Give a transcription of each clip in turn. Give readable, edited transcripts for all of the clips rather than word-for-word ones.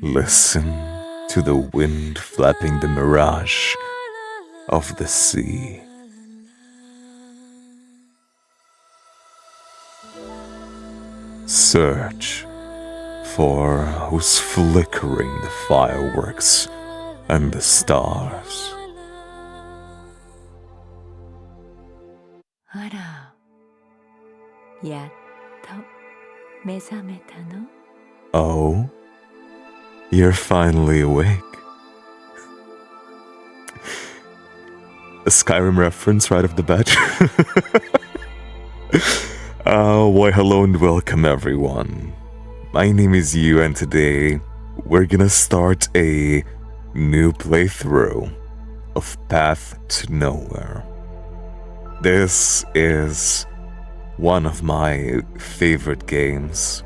Listen to the wind flapping the mirage of the sea. Search for who's flickering the fireworks and the stars. あら、やっと目覚めたの? Oh, you're finally awake. A Skyrim reference right off the bat. Why hello and welcome everyone. My name is Yu and today we're gonna start a new playthrough of Path to Nowhere. This is one of my favorite games.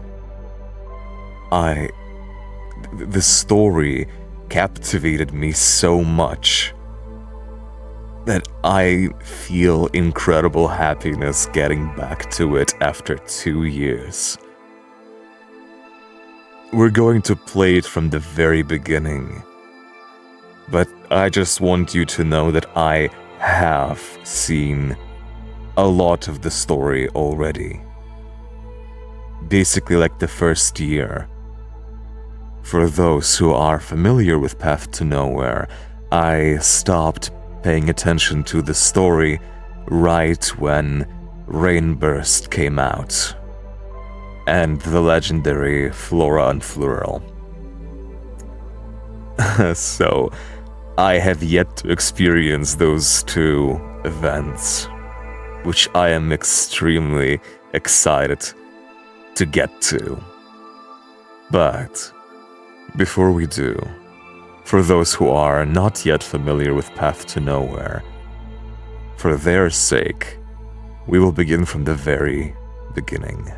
The story captivated me so much that I feel incredible happiness getting back to it after 2 years. We're going to play it from the very beginning, but I just want you to know that I have seen a lot of the story already. Basically like the first year. For those who are familiar with Path to Nowhere, I stopped paying attention to the story right when Rainburst came out and the legendary Flora and Floral. So I have yet to experience those two events, which I am extremely excited to get to. But before we do, for those who are not yet familiar with Path to Nowhere, for their sake, we will begin from the very beginning.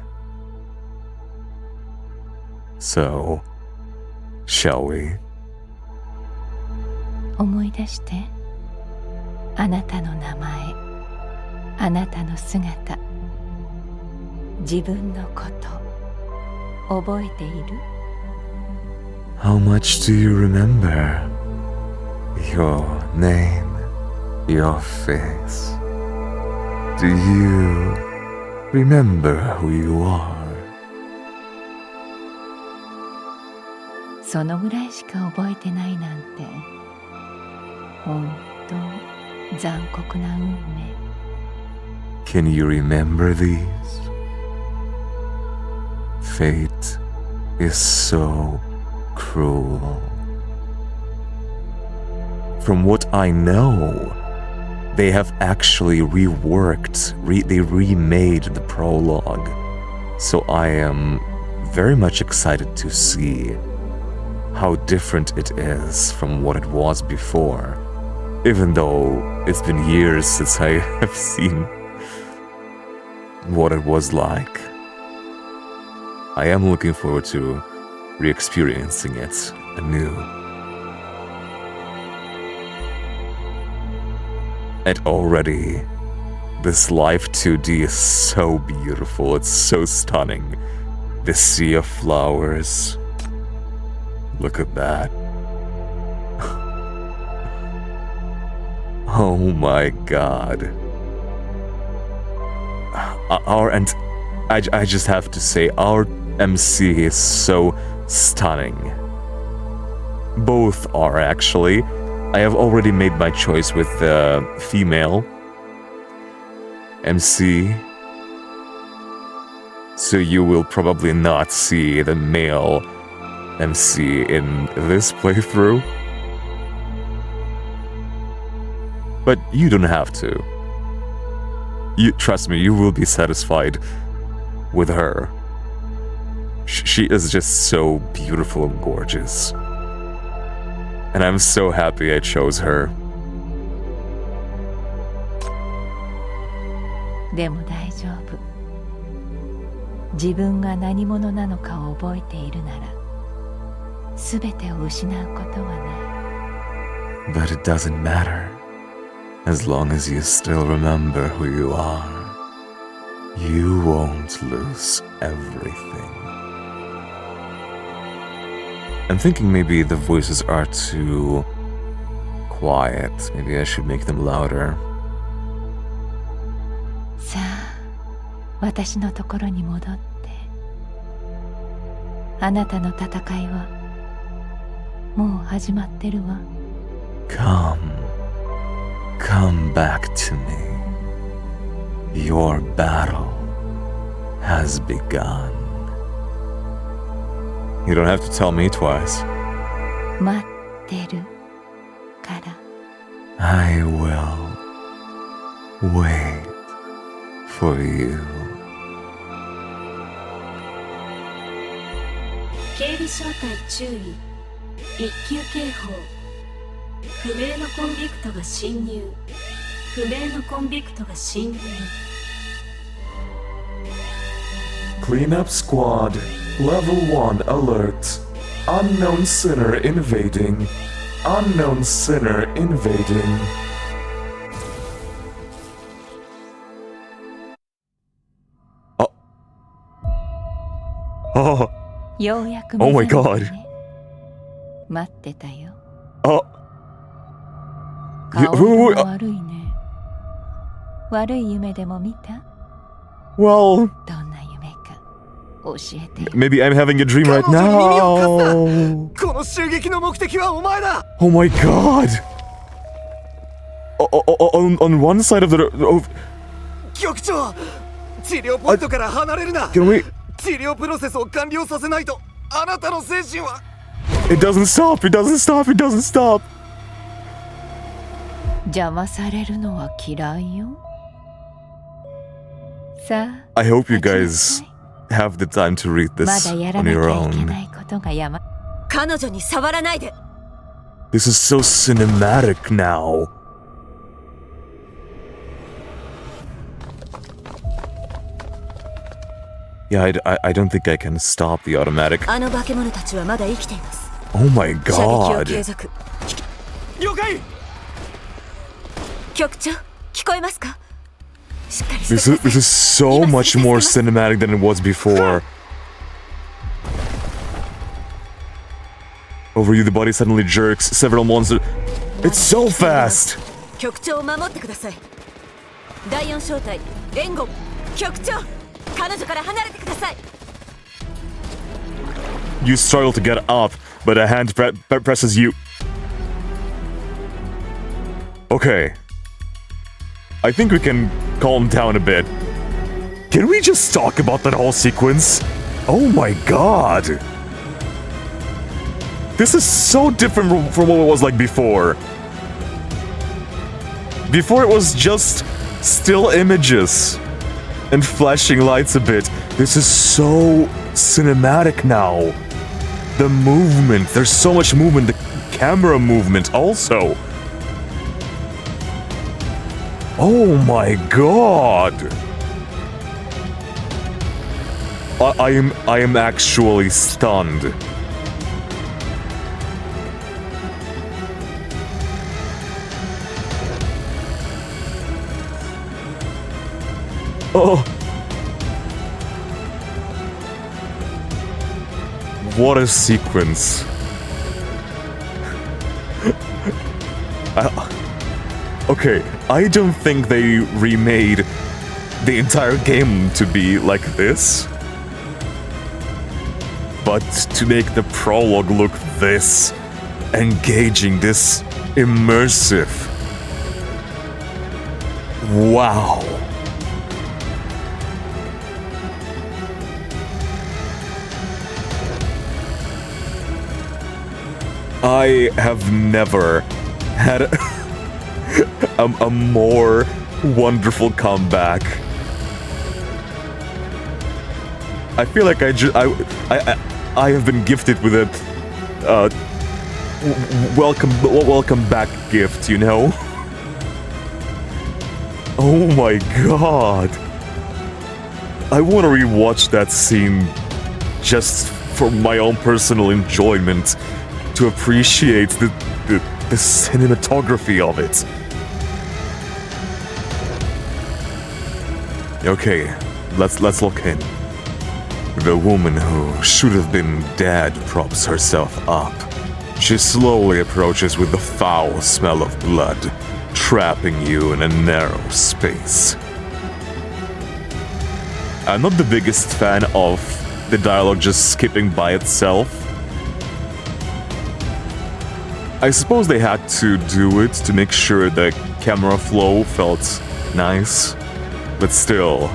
So, shall we? 思い出して。あなたの名前、あなたの姿、自分のこと、覚えている? How much do you remember? Your name, your face. Do you remember who you are? そのぐらいしか覚えてないなんて、本当残酷な運命。Can you remember these? Fate is so cruel. From what I know, they have actually they remade the prologue. So I am very much excited to see how different it is from what it was before, even though it's been years since I have seen what it was like. I am looking forward to re-experiencing it anew. And already, this live 2D is so beautiful, it's so stunning. The sea of flowers. Look at that. Oh my god. I just have to say, our MC is so stunning. Both are actually. I have already made my choice with the female MC. So you will probably not see the male MC in this playthrough. But you don't have to. Trust me, you will be satisfied with her. She is just so beautiful and gorgeous. And I'm so happy I chose her. でも大丈夫。自分が何者なのかを覚えているなら、すべてを失うことはない。But it doesn't matter. As long as you still remember who you are, you won't lose everything. I'm thinking maybe the voices are too quiet. Maybe I should make them louder. さあ、私のところに戻って、あなたの戦いはもう始まってるわ。Come back to me. Your battle has begun. You don't have to tell me twice. 待ってるから。I will wait for you. 警備小隊注意。一級警報。不明のコンビクトが侵入。不明のコンビクトが侵入。Cleanup squad, level 1 alert. Unknown sinner invading. Unknown sinner invading. Oh. ようやく Oh my 目覚め god. たね。待ってたよ。 Oh. 顔 wait, 色が悪いね。悪い夢でも見た？ Well, どんな夢か教えてよ。 maybe I'm having a dream right now. この襲撃の目的はお前だ。 Oh my god. On one side of the... Oh, 局長、治療ポイントから離れるな。 can we... 治療プロセスを完了させないとあなたの精神は。 It doesn't stop, it doesn't stop, it doesn't stop. 邪魔されるのは嫌いよ。さあ、 I hope you 待ちなさ guys い。 have the time to read ま this だやら on なき your ゃいけ own. ないことが山。彼女に触らないで。 This is so cinematic now. Yeah, I don't think I can stop the automatic. あの化け物たちはまだ生きています。 Oh my 射撃を継 god. 続。了解。局長、聞こえますか？しっかりしてく This ださい。 is so much more cinematic than it was before. Over you, the body suddenly jerks. Several monsters. It's so fast. 局長を守ってください。第4小隊、援護。局長、彼女から離れてください。 You struggle to get up, but a hand presses you. Okay. I think we can calm down a bit. Can we just talk about that whole sequence? Oh my god. This is so different from what it was like before. Before it was just still images and flashing lights a bit. This is so cinematic now. The movement, there's so much movement, the camera movement also. Oh my god. I am actually stunned. Oh. What a sequence. Okay, I don't think they remade the entire game to be like this. But to make the prologue look this engaging, this immersive. Wow. I have never had a more wonderful comeback. I feel like I have been gifted with a welcome back gift, you know? Oh my god. I want to rewatch that scene just for my own personal enjoyment, to appreciate the cinematography of it. Okay, let's look in. The woman who should have been dead props herself up. She slowly approaches with the foul smell of blood, trapping you in a narrow space. I'm not the biggest fan of the dialogue just skipping by itself. I suppose they had to do it to make sure the camera flow felt nice, but still,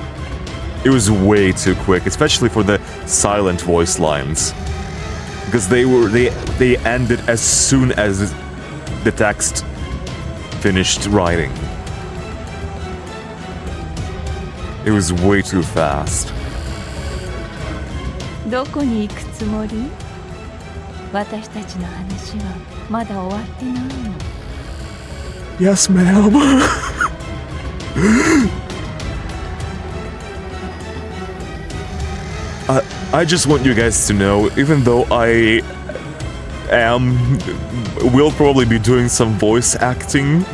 it was way too quick, especially for the silent voice lines, because they ended as soon as the text finished writing. It was way too fast. どこに行くつもり？私たちの話はまだ終わってないの。Yes, ma'am. I just want you guys to know, even though I will probably be doing some voice acting,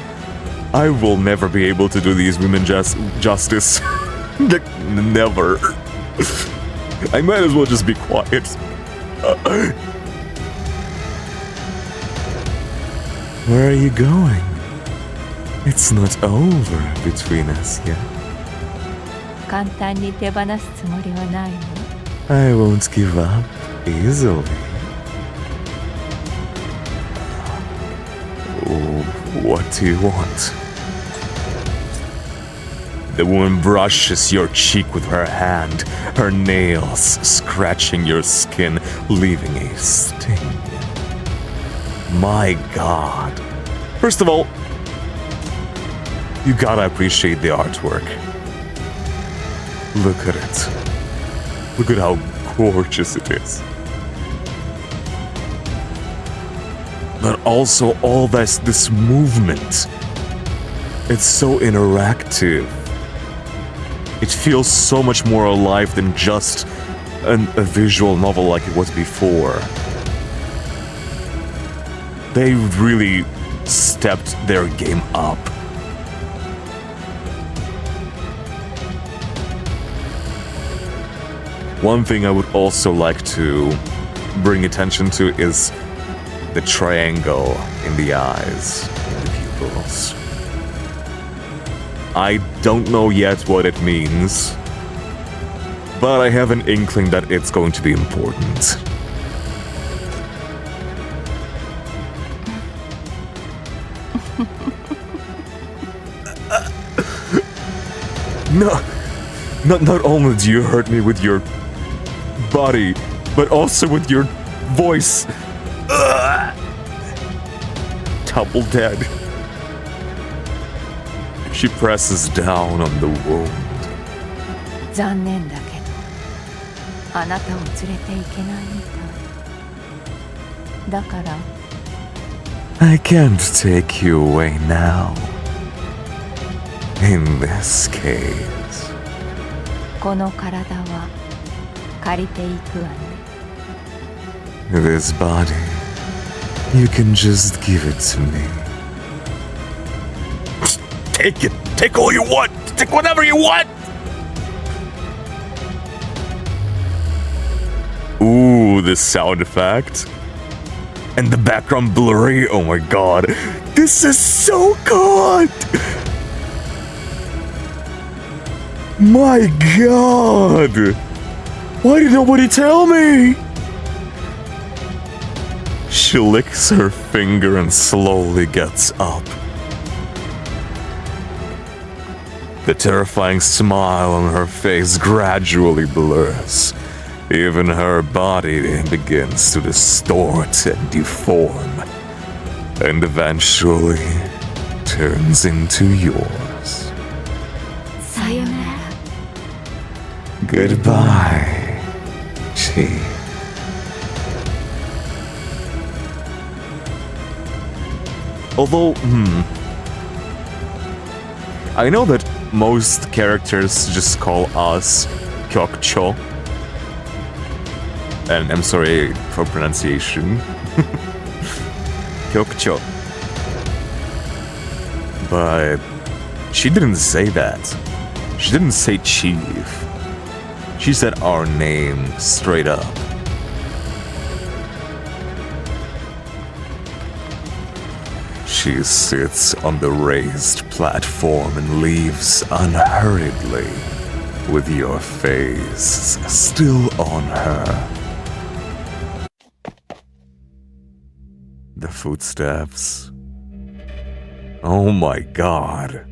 I will never be able to do these women justice. Never. I might as well just be quiet. Where are you going? It's not over between us yet. 簡単に手放すつもりはないの。I won't give up easily. Oh, what do you want? The woman brushes your cheek with her hand, her nails scratching your skin, leaving a sting. My God. First of all, you gotta appreciate the artwork. Look at it. Look at how gorgeous it is. But also all this movement. It's so interactive. It feels so much more alive than just a visual novel like it was before. They really stepped their game up. One thing I would also like to bring attention to is the triangle in the eyes, in the pupils. I don't know yet what it means, but I have an inkling that it's going to be important. No, not only do you hurt me with your body, but also with your voice. Double dead. She presses down on the wound. 残念だけど、あなたを連れて行けないみたい。だから、I can't take you away now. In this case. この体は借りていくわね。This body, you can just give it to me. Take it! Take all you want! Take whatever you want! Ooh, this sound effect. And the background blurry, oh my god. This is so good! My god! Why did nobody tell me? She licks her finger and slowly gets up. The terrifying smile on her face gradually blurs. Even her body begins to distort and deform, and eventually turns into yours. Sayonara. Goodbye, Chi. Although, I know that most characters just call us Kyokcho. And I'm sorry for pronunciation. Kyokcho. But she didn't say that. She didn't say chief. She said our name straight up. She sits on the raised platform and leaves unhurriedly, with your face still on her. The footsteps. Oh my god.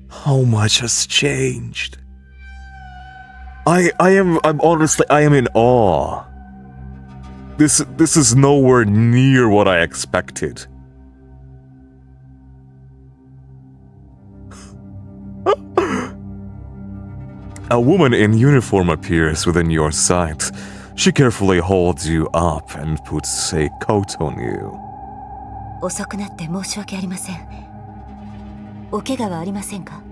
How much has changed? I'm honestly, I am in awe. This is nowhere near what I expected. A woman in uniform appears within your sight. She carefully holds you up and puts a coat on you. 遅くなって申し訳ありません。お怪我はありませんか?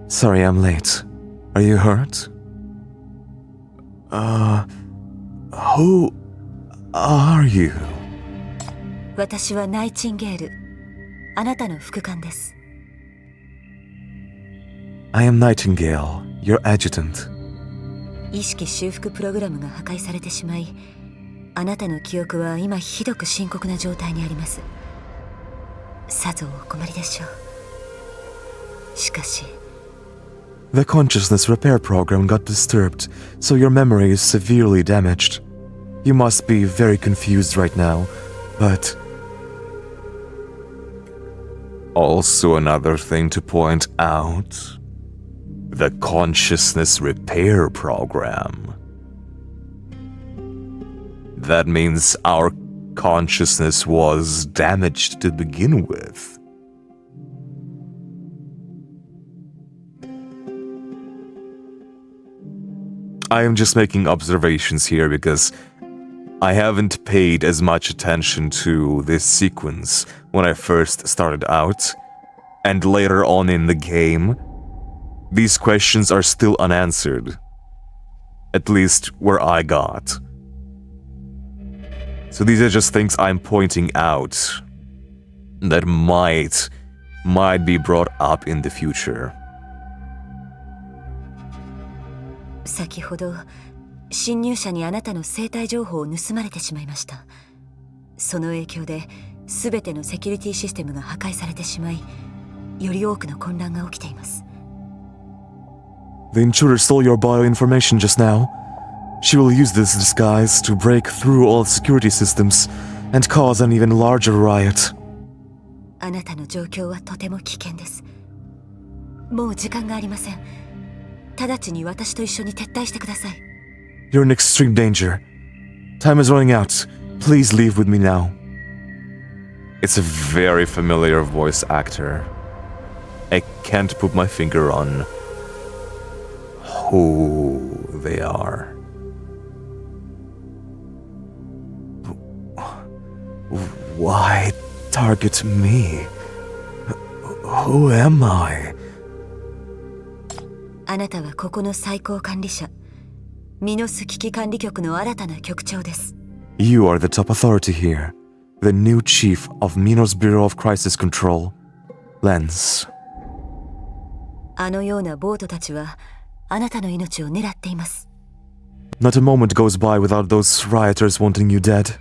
Sorry, I'm late. Are you hurt? Who are you? 私はナイチンゲール。あなたの副官です。I am Nightingale, your adjutant. 意識修復プログラムが破壊されてしまい、あなたの記憶は今ひどく深刻な状態にあります。さぞお困りでしょう。しかし、The consciousness repair program got disturbed, so your memory is severely damaged. You must be very confused right now, but... Also another thing to point out, the consciousness repair program. That means our consciousness was damaged to begin with. I am just making observations here because I haven't paid as much attention to this sequence when I first started out, and later on in the game, these questions are still unanswered. At least where I got. So these are just things I'm pointing out that might be brought up in the future. 先ほど侵入者にあなたの生体情報を盗まれてしまいました。その影響で全てのセキュリティシステムが破壊されてしまい、より多くの混乱が起きています。The intruder stole your bioinformation just now. She will use this disguise to break through all security systems and cause an even larger riot. あなたの状況はとても危険です。もう時間がありません。直ちに私と一緒に撤退してください。You're in extreme danger. Time is running out. Please leave with me now. It's a very familiar voice actor. I can't put my finger on who they are. Why target me? Who am I? あなたはここの最高管理者、ミノス危機管理局の新たな局長です。You are the top authority here, the new chief of Minos Bureau of Crisis Control, Lens. あのようなボートたちはあなたの命を狙っています。Not a moment goes by without those rioters wanting you dead.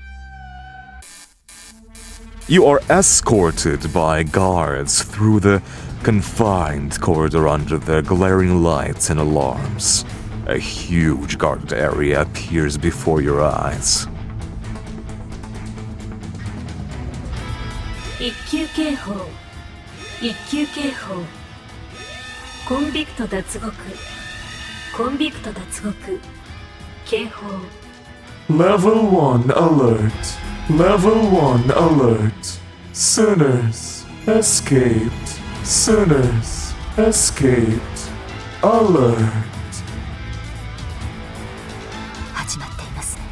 You are escorted by guards through the confined corridor under their glaring lights and alarms. A huge guarded area appears before your eyes. 一級警報、一級警報。コンビクト脱獄、コンビクト脱獄。警報。Level 1 alert. Level 1 alert. Sinners escaped. Sinners escaped. Alert. 始まっていますね。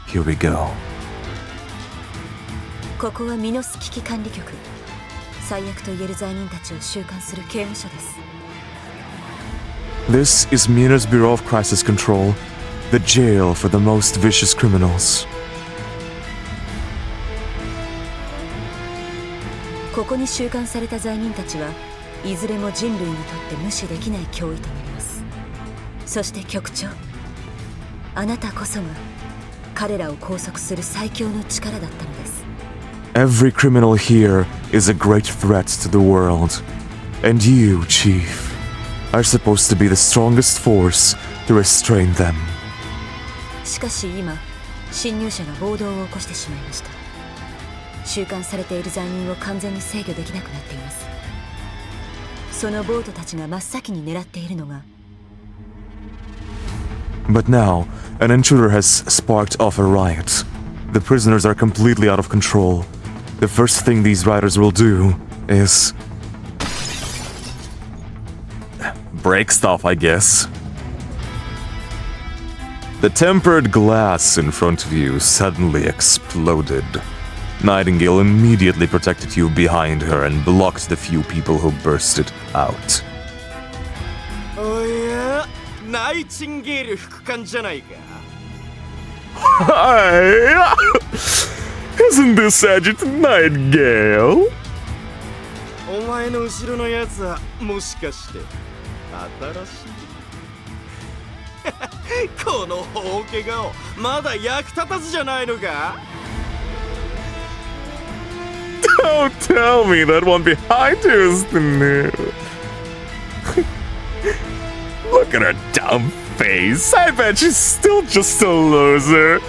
Here we go. ここはミノス危機管理局。最悪と言える罪人たちを収監する刑務所です。This is Minos Bureau of Crisis Control, the jail for the most vicious criminals. ここに収監された罪人たちはいずれも人類にとって無視できない脅威となります。そして局長、あなたこそが彼らを拘束する最強の力だったのです。 Every criminal here is a great threat to the world. And you, Chief, are supposed to be the strongest force to restrain them. しかし今、侵入者が暴動を起こしてしまいました。収監されている罪人を完全に制御できなくなっています。その暴徒たちが真っ先に狙っているのが But now, an intruder has sparked off a riot. The prisoners are completely out of control. The first thing these riders will do is... break stuff, I guess. The tempered glass in front of you suddenly exploded. Nightingale immediately protected you behind her and blocked the few people who bursted out. おや、ナイチンゲール副官じゃないか。Hi! Isn't this Sergeant Nightingale? お前の後ろのやつはもしかして新しいこの大怪我をまだ役立たずじゃないのか。 Don't tell me that one behind you is the new. Look at her dumb face. I bet she's still just a loser.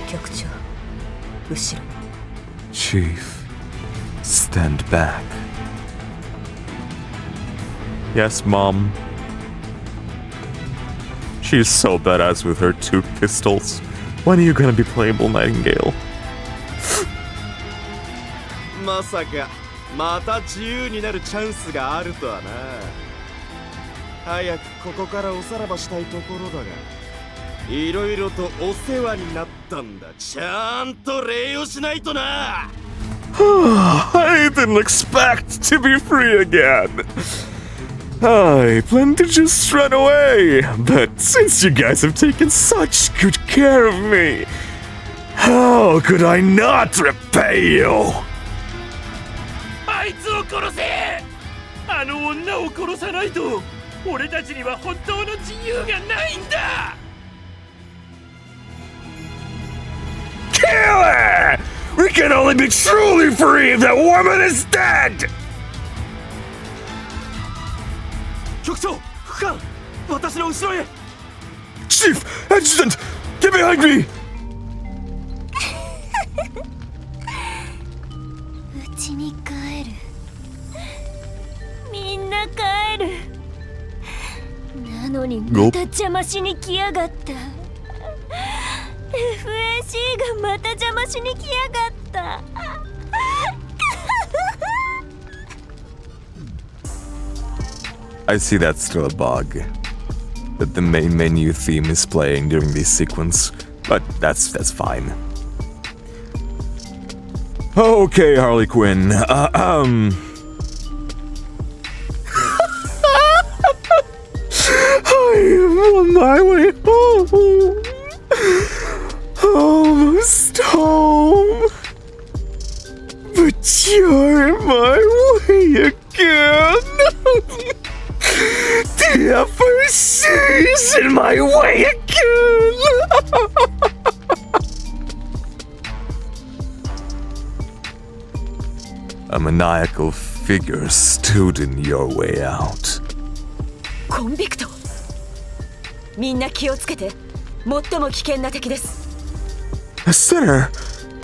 局長、後ろに。 Chief, stand back. Yes, Mom. She's so badass with her 2 pistols. When are you gonna be playable, Nightingale? まさかまた自由になるチャンスがあるとはな。早くここからおさらばしたいところだが、いろいろとお世話になったんだ。ちゃんと礼をしないとな。I didn't expect to be free again. I planned to just run away, but since you guys have taken such good care of me, how could I not repay you? あいつを殺せ！あの女を殺さないと俺たちには本当の自由がないんだ！ Kill her! We can only be truly free if that woman is dead! 局長、副官、私の後ろへ。 Chief, Adjutant, get behind me! うちに帰る。みんな帰る。なのにまた邪魔しに来やがった。FAC がまた邪魔しに来やがった。I see that's still a bug. That the main menu theme is playing during this sequence, but that's fine. Okay, Harley Quinn. I'm on my way home. Almost home. But you're in my way again. The FAC's in my way again. A maniacal figure stood in your way out. コンビクト。みんな気をつけて。最も危険な敵です。 A sinner!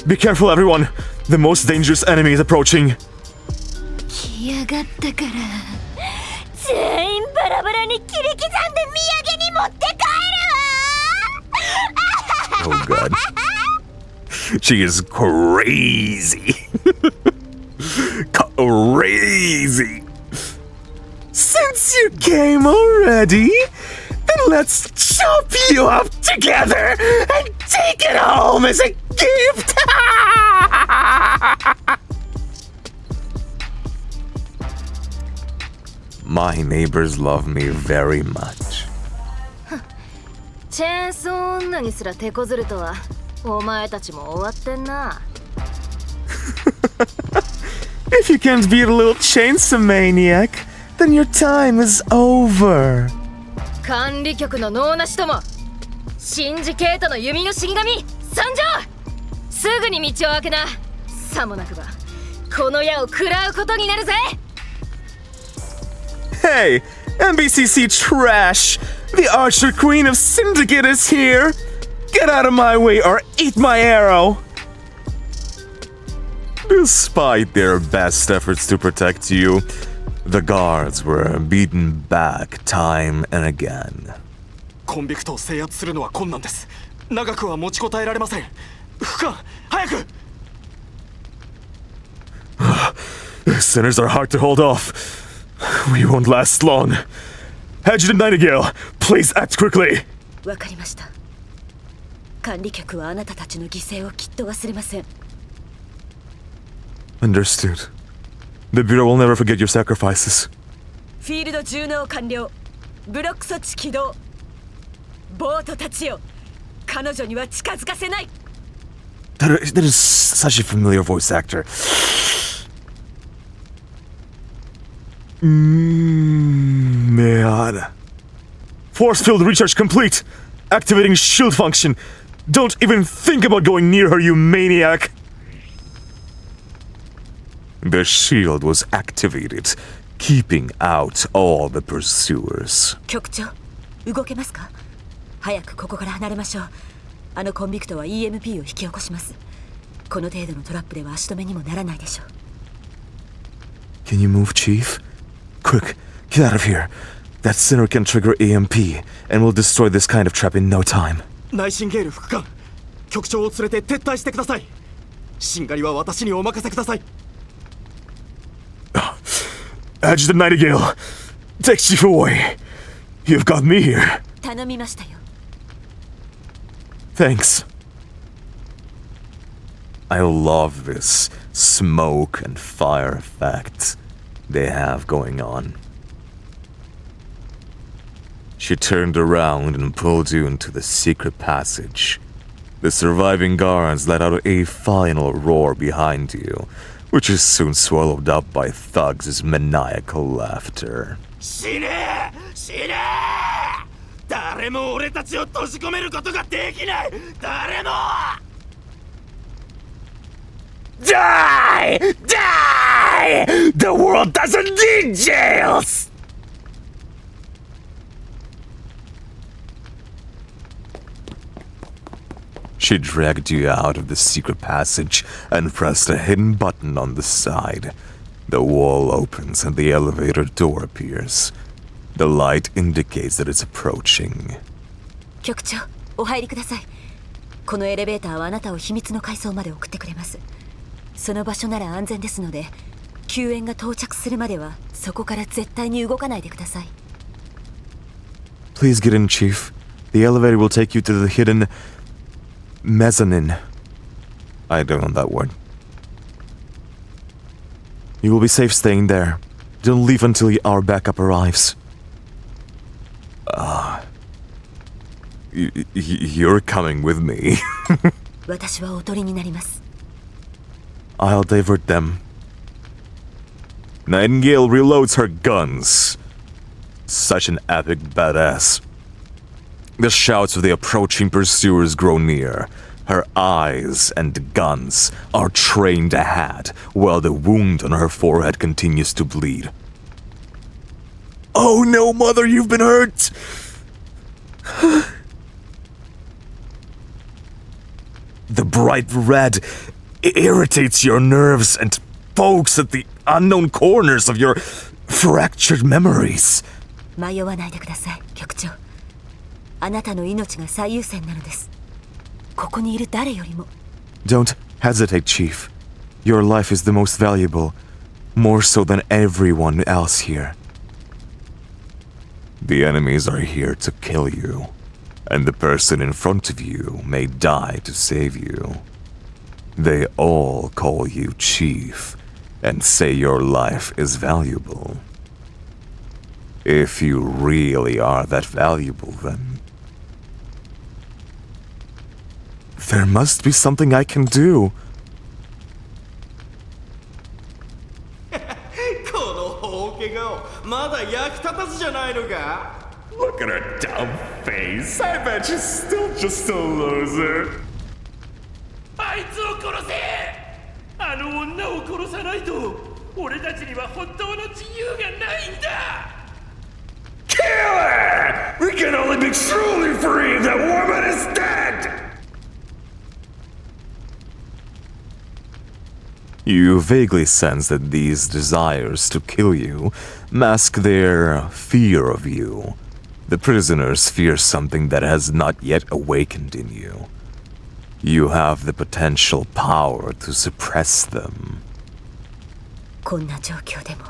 Be careful, everyone! The most dangerous enemy is approaching. 来やがったから。全員バラバラに切り刻んで土産に持って帰るわ。 Oh god. She is crazy. Crazy. Since you came already, then let's chop you up together and take it home as a gift. My neighbors love me very much. チェーンソー女にすら手こずるとは、お前たちも終わってんな。If you can't beat a little chainsaw maniac, then your time is over. 管理局の能なしども、シンジケートの弓の死神参上。すぐに道を開けな。さもなくばこの矢を食らうことになるぜ。 Hey, MBCC trash! The Archer Queen of Syndicate is here! Get out of my way or eat my arrow! Despite their best efforts to protect you, the guards were beaten back time and again. コンビクトを制圧するのは困難です。長くは持ちこたえられません。副官、早く。Sinners are hard to hold off. We won't last long. Adjutant Nightingale, please act quickly. わかりました。管理局はあなたたちの犠牲をきっと忘れません。Understood. The Bureau will never forget your sacrifices. フィールド順応完了。ブロック措置起動。ボートたちよ、彼女には近づかせない。That is such a familiar voice actor. Man. Force field recharge complete. Activating shield function. Don't even think about going near her, you maniac. The shield was activated, keeping out all the pursuers. 局長、動けますか？早くここから離れましょう。あのコンビクトは EMP を引き起こします。この程度のトラップでは足止めにもならないでしょう。Can you move, Chief? Quick, get out of here. That sinner can trigger EMP and will destroy this kind of trap in no time. ナイシンゲール副官、局長を連れて撤退してください。しんがりは私にお任せください。Adjutant Nightingale, take Chief away. You've got me here. 頼みましたよ。Thanks. I love this smoke and fire effect they have going on. She turned around and pulled you into the secret passage. The surviving guards let out a final roar behind you, which is soon swallowed up by thugs' maniacal laughter. 死ねえ死ねえ、誰も俺たちを閉じ込めることができない。誰も。 Die! Die! The world doesn't need jails! She dragged you out of the secret passage and pressed a hidden button on the side. The wall opens and the elevator door appears. The light indicates that it's approaching. 局長、お入りください。このエレベーターはあなたを秘密の階層まで送ってくれます。その場所なら安全ですので、救援が到着するまではそこから絶対に動かないでください。Please get in, Chief. The elevator will take you to the hidden mezzanine. I don't know that word. You will be safe staying there. Don't leave until our backup arrives. You're coming with me. 私はおとりになります。I'll divert them. Nightingale reloads her guns. Such an epic badass. The shouts of the approaching pursuers grow near. Her eyes and guns are trained ahead, while the wound on her forehead continues to bleed. Oh no, Mother, you've been hurt! The bright red irritates your nerves and pokes at the unknown corners of your fractured memories. 迷わないでください、局長。あなたの命が最優先なのです。ここにいる誰よりも。Don't hesitate, Chief. Your life is the most valuable, more so than everyone else here. The enemies are here to kill you, and the person in front of you may die to save you. They all call you Chief and say your life is valuable. If you really are that valuable, then there must be something I can do. この大怪我をまだ役立たずじゃないのか。 Look at her dumb face. I bet you're still just a loser. あいつを殺せ。あの女を殺さないと俺たちには本当の自由がないんだ。 Kill her! We can only be truly free if that woman is dead! You vaguely sense that these desires to kill you mask their fear of you. The prisoners fear something that has not yet awakened in you. You have the potential power to suppress them. こんな状況でも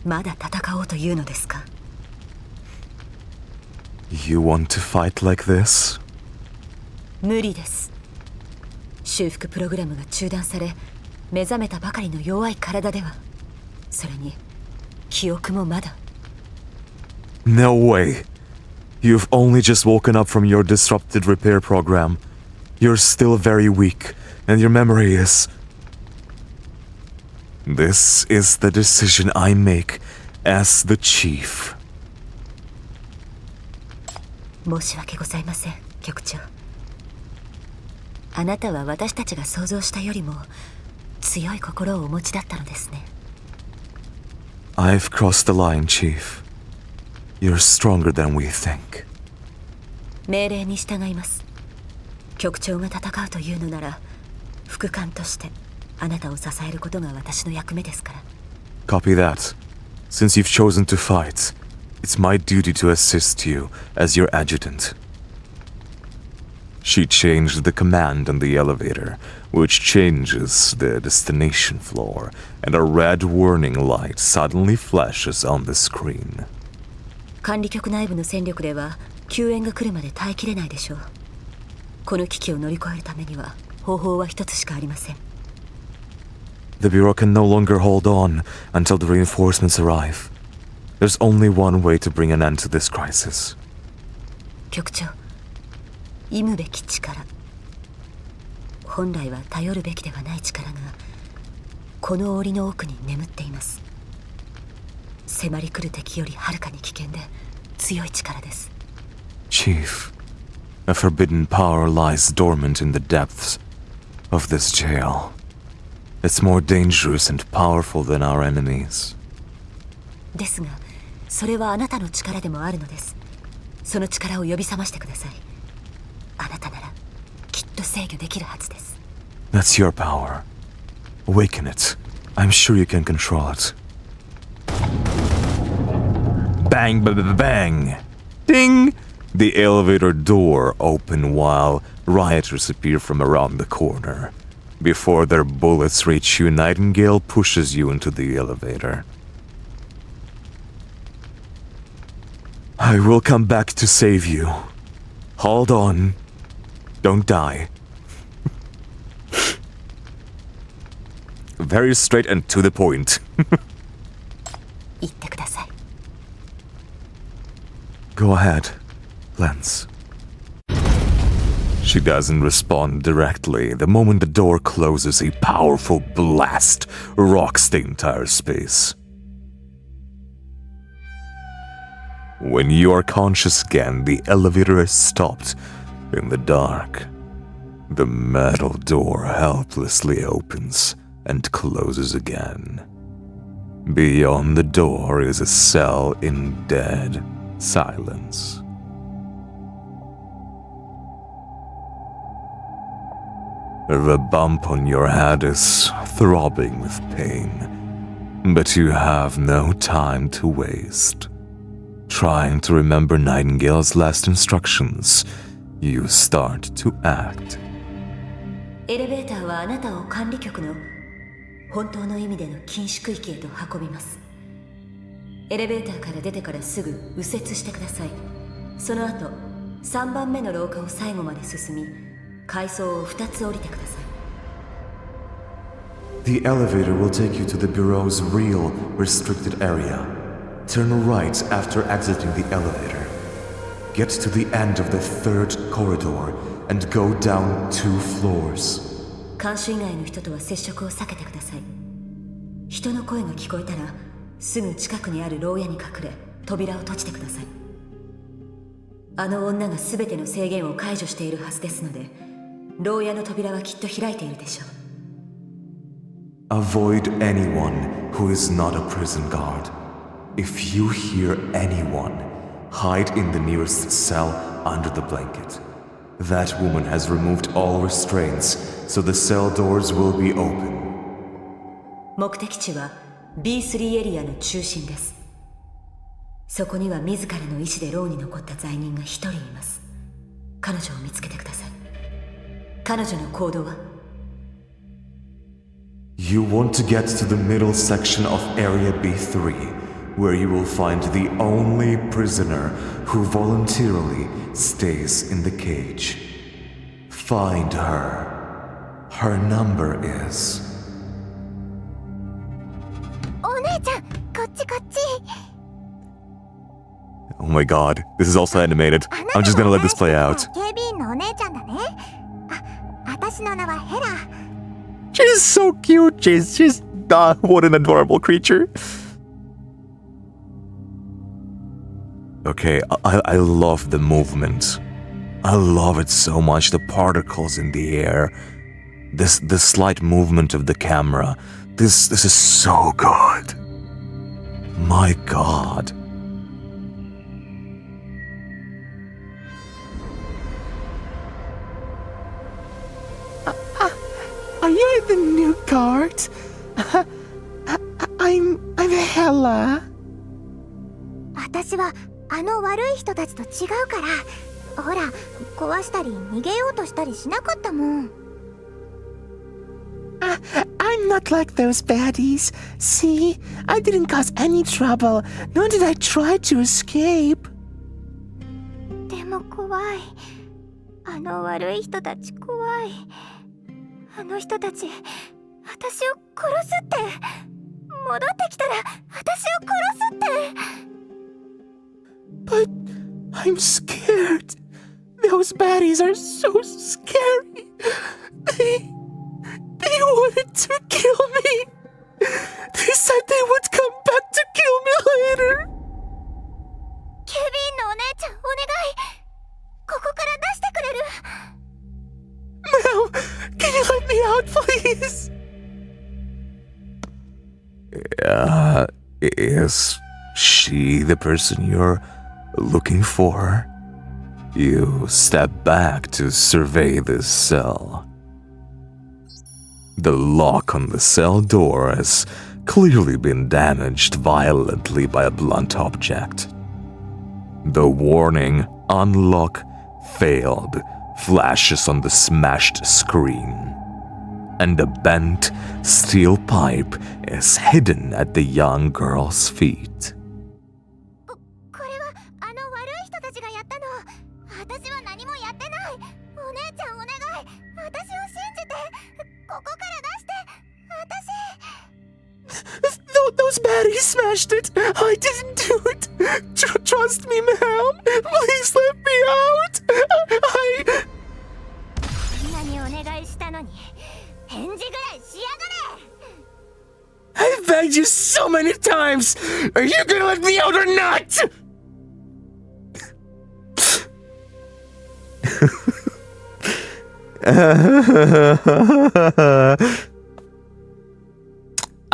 まだ戦おうというのですか？ You want to fight like this? 無理です。修復プログラムが中断され、目覚めたばかりの弱い体では、それに記憶もまだ。 No way. You've only just woken up from your disrupted repair program. You're still very weak, and your memory is... This is the decision I make as the chief. 申し訳ございません、局長。あなたは私たちが想像したよりも強い心をお持ちだったのですね。 I've crossed the line, Chief. You're stronger than we think. 命令に従います。局長が戦うというのなら、副官としてあなたを支えることが私の役目ですから。 Copy that. Since you've chosen to fight, it's my duty to assist you as your adjutant. She changed the command on the elevator, which changes the destination floor, and a red warning light suddenly flashes on the screen. 管理局内部の戦力では救援が来るまで耐えきれないでしょう。この危機を乗り越えるためには方法は一つしかありません。 The Bureau can no longer hold on until the reinforcements arrive. There's only one way to bring an end to this crisis. 局長、忌むべき力、本来は頼るべきではない力がこの檻の奥に眠っています。迫り来る敵よりはるかに危険で強い力です。 Chief, a forbidden power lies dormant in the depths of this jail. It's more dangerous and powerful than our enemies. ですが、それはあなたの力でもあるのです。その力を呼び覚ましてください。あなたならきっと制御できるはずです。 That's your power. Awaken it. I'm sure you can control it. Bang, bang. Ding! The elevator door open while rioters appear from around the corner. Before their bullets reach you, Nightingale pushes you into the elevator. I will come back to save you. Hold on. Don't die. Very straight and to the point. 言ってください。 Go ahead, Lance. She doesn't respond directly. The moment the door closes, a powerful blast rocks the entire space. When you are conscious again, the elevator has stopped in the dark. The metal door helplessly opens and closes again. Beyond the door is a cell in dead silence. The bump on your head is throbbing with pain, but you have no time to waste. Trying to remember Nightingale's last instructions, you start to act. エレベーターはあなたを管理局の本当の意味での禁止区域へと運びます。エレベーターから出てからすぐ右折してください。その後、3番目の廊下を最後まで進み、階層を2つ降りてください。 The elevator will take you to the Bureau's real restricted area. Turn right after exiting the elevator. Get to the end of the third corridor and go down 2 floors. 看守以外の人とは接触を避けてください。人の声が聞こえたら、すぐ近くにある牢屋に隠れ、扉を閉じてください。あの女が全ての制限を解除しているはずですので、牢屋の扉はきっと開いているでしょう。 Avoid anyone who is not a prison guard. If you hear anyone, hide in the nearest cell under the blanket. That woman has removed all restraints, so the cell doors will be open. 目的地は B3 エリアの中心です。そこには自らの意志で牢に残った罪人が一人います。彼女を見つけてください。彼女の行動は？ You want to get to the middle section of Area B3, where you will find the only prisoner who voluntarily stays in the cage. Find her. Her number is... お姉ちゃん、こっちこっち。 Oh my god, this is also animated. I'm just gonna let this play out. 警備員のお姉ちゃんだね。私の名はヘラ。 She's so cute. She's what an adorable creature. Okay, I love the movement. I love it so much. The particles in the air, the slight movement of the camera. This is so good. My god. Are you the new guard? I'm Hella. 私はあの悪い人たちと違うから。ほら、壊したり逃げようとしたりしなかったもん。I'm not like those baddies. See, I didn't cause any trouble, nor did I try to escape. でも怖い。あの悪い人たち怖い。あの人たち、私を殺すって。戻ってきたら私を殺すって。 But I'm scared. Those baddies are so scary. They wanted to kill me. They said they would come back to kill me later. 警備員のお姉ちゃん、お願い。ここから出してくれる？ Mel, can you let me out, please? Is she the person you're looking for? You step back to survey this cell. The lock on the cell door has clearly been damaged violently by a blunt object. The warning, "Unlock failed," flashes on the smashed screen, and a bent steel pipe is hidden at the young girl's feet. これはあの悪い人たちがやったの。私は何もやってない。お姉ちゃんお願い。私を信じて。ここから出して。Those baddies smashed it. I didn't do it. Trust me, ma'am. Please let me out. I... こんなにお願いしたのに返事ぐらいしやがれ。 I've begged you so many times. Are you gonna let me out or not?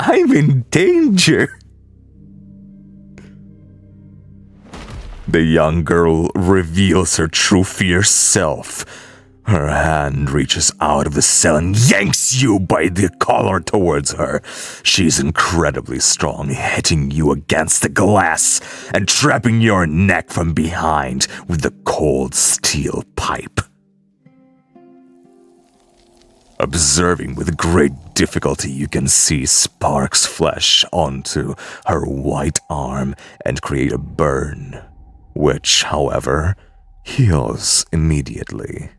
I'm in danger. The young girl reveals her true fierce self. Her hand reaches out of the cell and yanks you by the collar towards her. She's incredibly strong, hitting you against the glass and trapping your neck from behind with the cold steel pipe. Observing with great difficulty, you can see sparks flash onto her white arm and create a burn, which, however, heals immediately.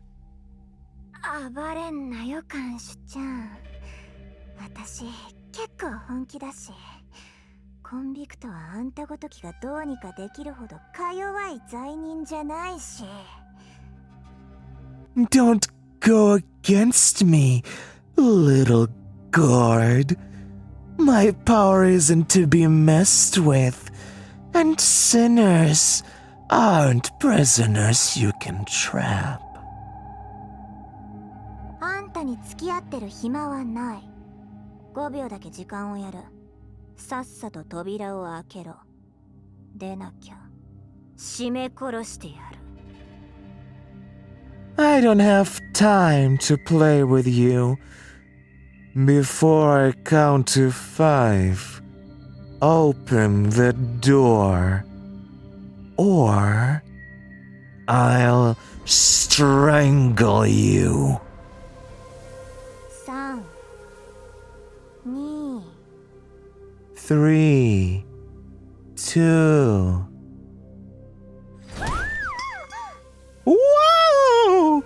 暴れんなよ、看守ちゃん。私、結構本気だし。コンビクトはあんたごときがどうにかできるほどか弱い罪人じゃないし。Don't go against me, little guard. My power isn't to be messed with. And sinners aren't prisoners you can trap. あんたに付き合ってる暇はない。5秒だけ時間をやる。さっさと扉を開けろ。でなきゃ締め殺してやる。I don't have time to play with you. Before I count to 5, open the door, or I'll strangle you. 3、2、 3, 2. Whoa!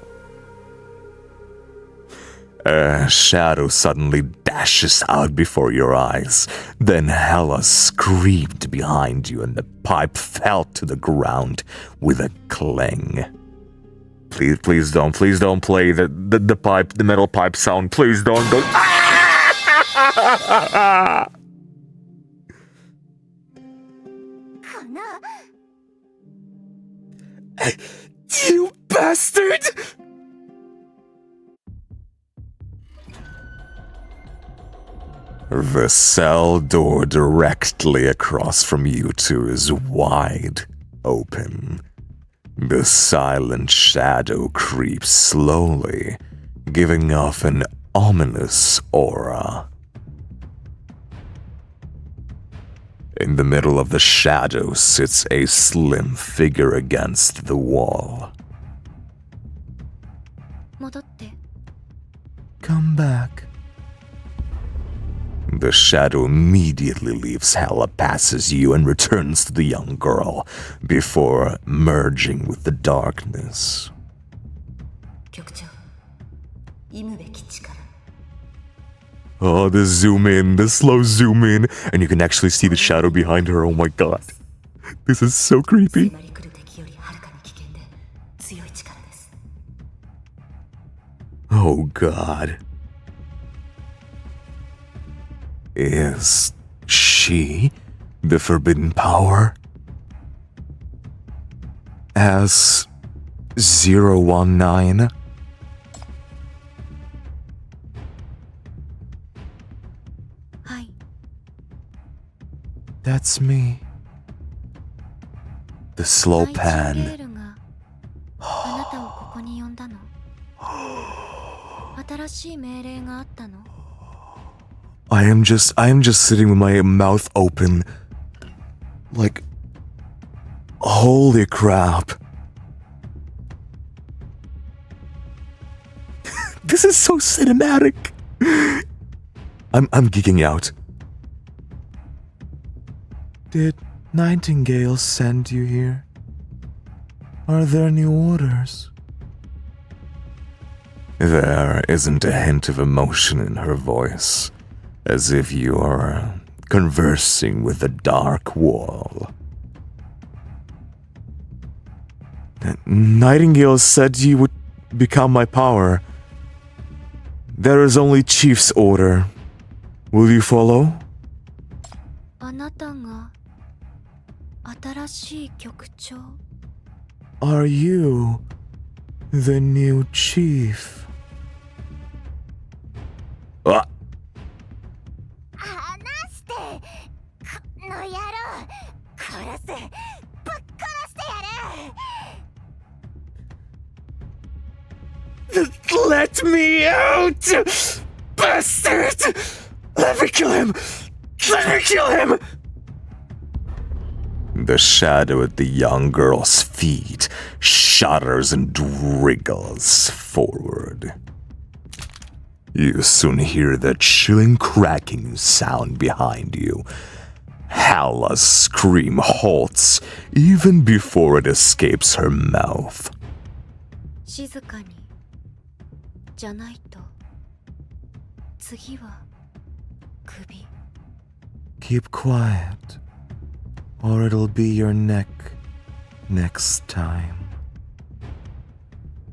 A shadow suddenly dashes out before your eyes. Then Hela screamed behind you and the pipe fell to the ground with a clang. Please don't play the metal pipe sound. Please don't. You bastard! The cell door directly across from you two is wide open. The silent shadow creeps slowly, giving off an ominous aura. In the middle of the shadow sits a slim figure against the wall. 戻って。 Come back. The shadow immediately leaves Hela, passes you, and returns to the young girl before merging with the darkness. 局長、忌むべき力。 Oh, the zoom in, the slow zoom in, and you can actually see the shadow behind her. Oh my god. This is so creepy. 迫り来る敵よりはるかに危険で強い力です。 Oh god. Is she the forbidden power? S019? That's me. The slow pan. あなたをここに呼んだの。新しい命令があったの。 I am just sitting with my mouth open. Like, holy crap. This is so cinematic. I'm geeking out. Did Nightingale send you here? Are there any orders? There isn't a hint of emotion in her voice, as if you are conversing with a dark wall. Nightingale said you would become my power. There is only Chief's order. Will you follow? あなたが新しい局長。 Are you the new chief? あ離して、この野郎、殺す、ぶっ殺してやる。 Let me out! Bastard! Let me kill him! Let me kill him! The shadow at the young girl's feet shudders and wriggles forward. You soon hear the chilling cracking sound behind you. Hala's scream halts even before it escapes her mouth. 静かに。じゃないと。次は首。 Keep quiet, or it'll be your neck next time.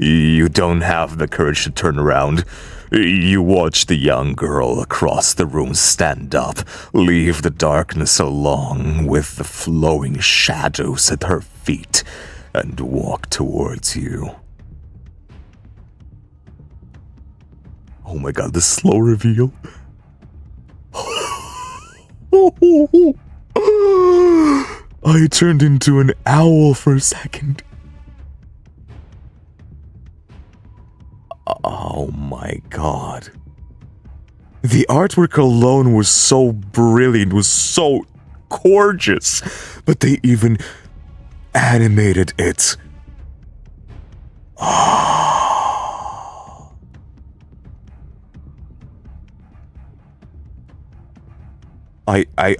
You don't have the courage to turn around. You watch the young girl across the room stand up, leave the darkness along with the flowing shadows at her feet, and walk towards you. Oh my god, the slow reveal. I turned into an owl for a second. Oh my god. The artwork alone was so brilliant, was so gorgeous, but they even animated it. I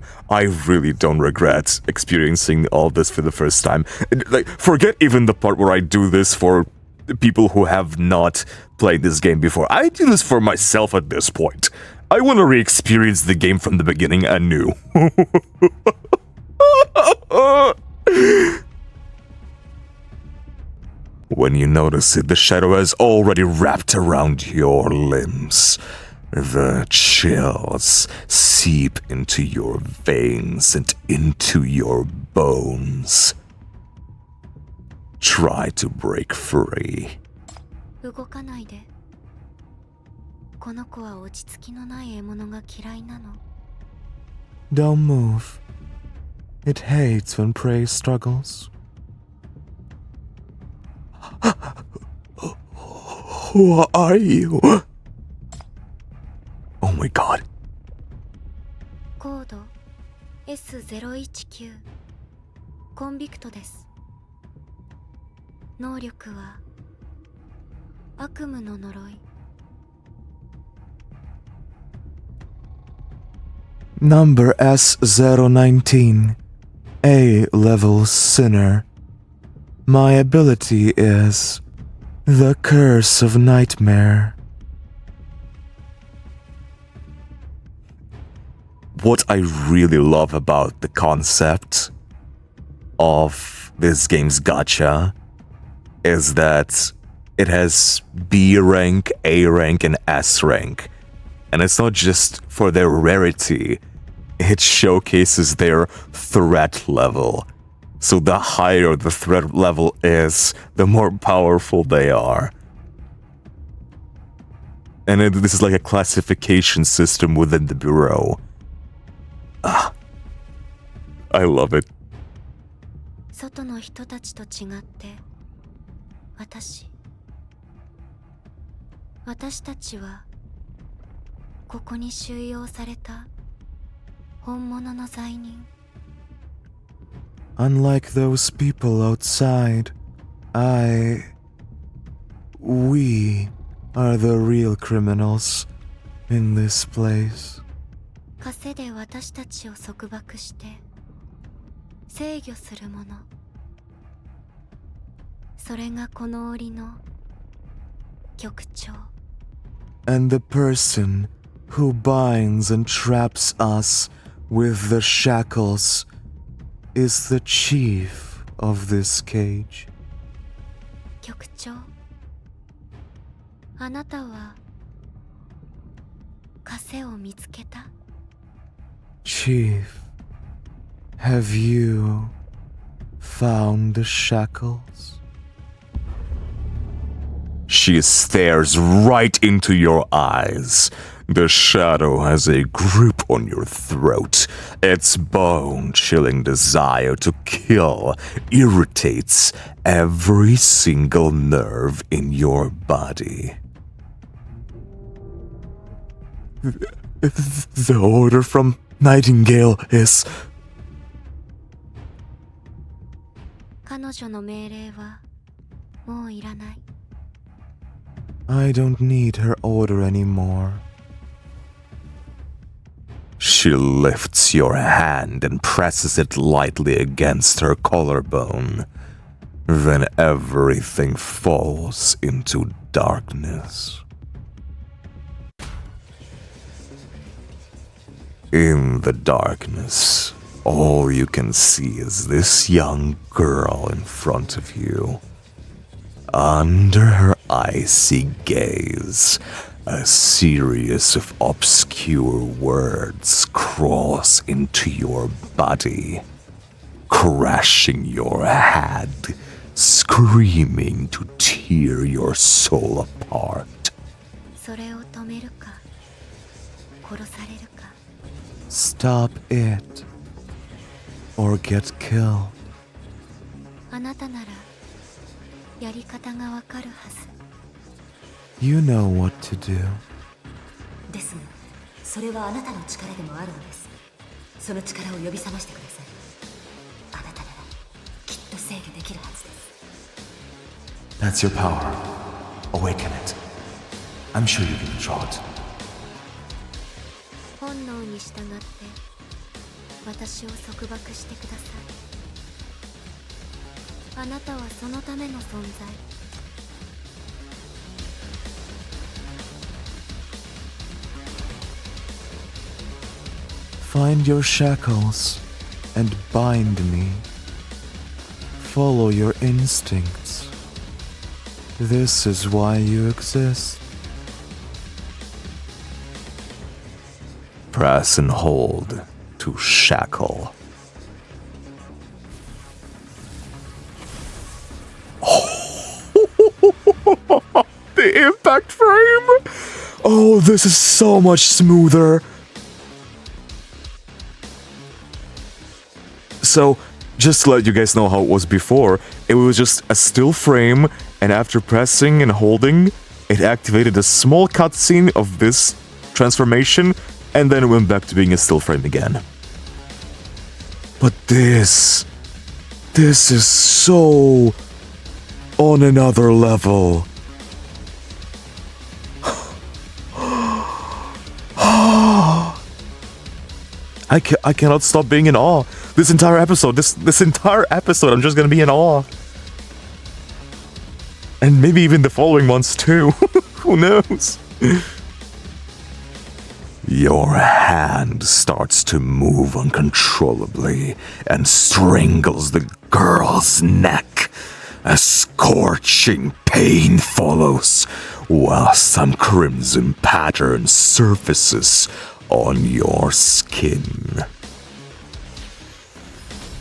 really don't regret experiencing all this for the first time. Like, forget even the part where I do this for people who have not played this game before. I do this for myself at this point. I want to re-experience the game from the beginning anew. When you notice it, the shadow has already wrapped around your limbs. The chills seep into your veins and into your bones. Try to break free. 動かないで。この子は落ち着きのない獲物が嫌いなの。Don't move. It hates when prey struggles. Who are you? Oh my god. コード S019 コンビクトです。能力は悪夢の呪い。Number S019, A-level sinner. My ability is the Curse of Nightmare. What I really love about the concept of this game's gacha is that it has B rank, A rank, and S rank. And it's not just for their rarity, it showcases their threat level. So the higher the threat level is, the more powerful they are. And this is like a classification system within the bureau. I love it. 外の人たちと違って私たちはここに収容された本物の罪人。Unlike those people outside, we are the real criminals in this place. 枷で私たちを束縛して制御するもの。それがこの檻の局長。And the person who binds and traps us with the shackles is the chief of this cage. 局長、あなたは枷を見つけた？ Chief, have you found the shackles? She stares right into your eyes. The shadow has a grip on your throat. Its bone-chilling desire to kill irritates every single nerve in your body. The order from Nightingale is... 彼女の命令はもういらない。I don't need her order anymore. She lifts your hand and presses it lightly against her collarbone. Then everything falls into darkness. In the darkness, all you can see is this young girl in front of you. Under her icy gaze, a series of obscure words cross into your body, crashing your head, screaming to tear your soul apart. それを止めるか殺されるか Stop it, or get killed. あなたならやり方がわかるはず You know what to do. ですがそれはあなたの力でもあるのです。その力を呼び覚ましてください。あなたならきっと制御できるはずです。 That's your power. Awaken it. I'm sure you can control it. 本能に従って私を束縛してください。あなたはそのための存在。 Find your shackles and bind me. Follow your instincts. This is why you exist. Press and hold to shackle. The impact frame! Oh, this is so much smoother. So, just to let you guys know how it was before, it was just a still frame, and after pressing and holding, it activated a small cutscene of this transformation, and then it went back to being a still frame again. But this is so on another level. I cannot stop being in awe. This entire episode, I'm just gonna be in awe. And maybe even the following ones too. Who knows? Your hand starts to move uncontrollably and strangles the girl's neck. A scorching pain follows, while some crimson pattern surfaces on your skin.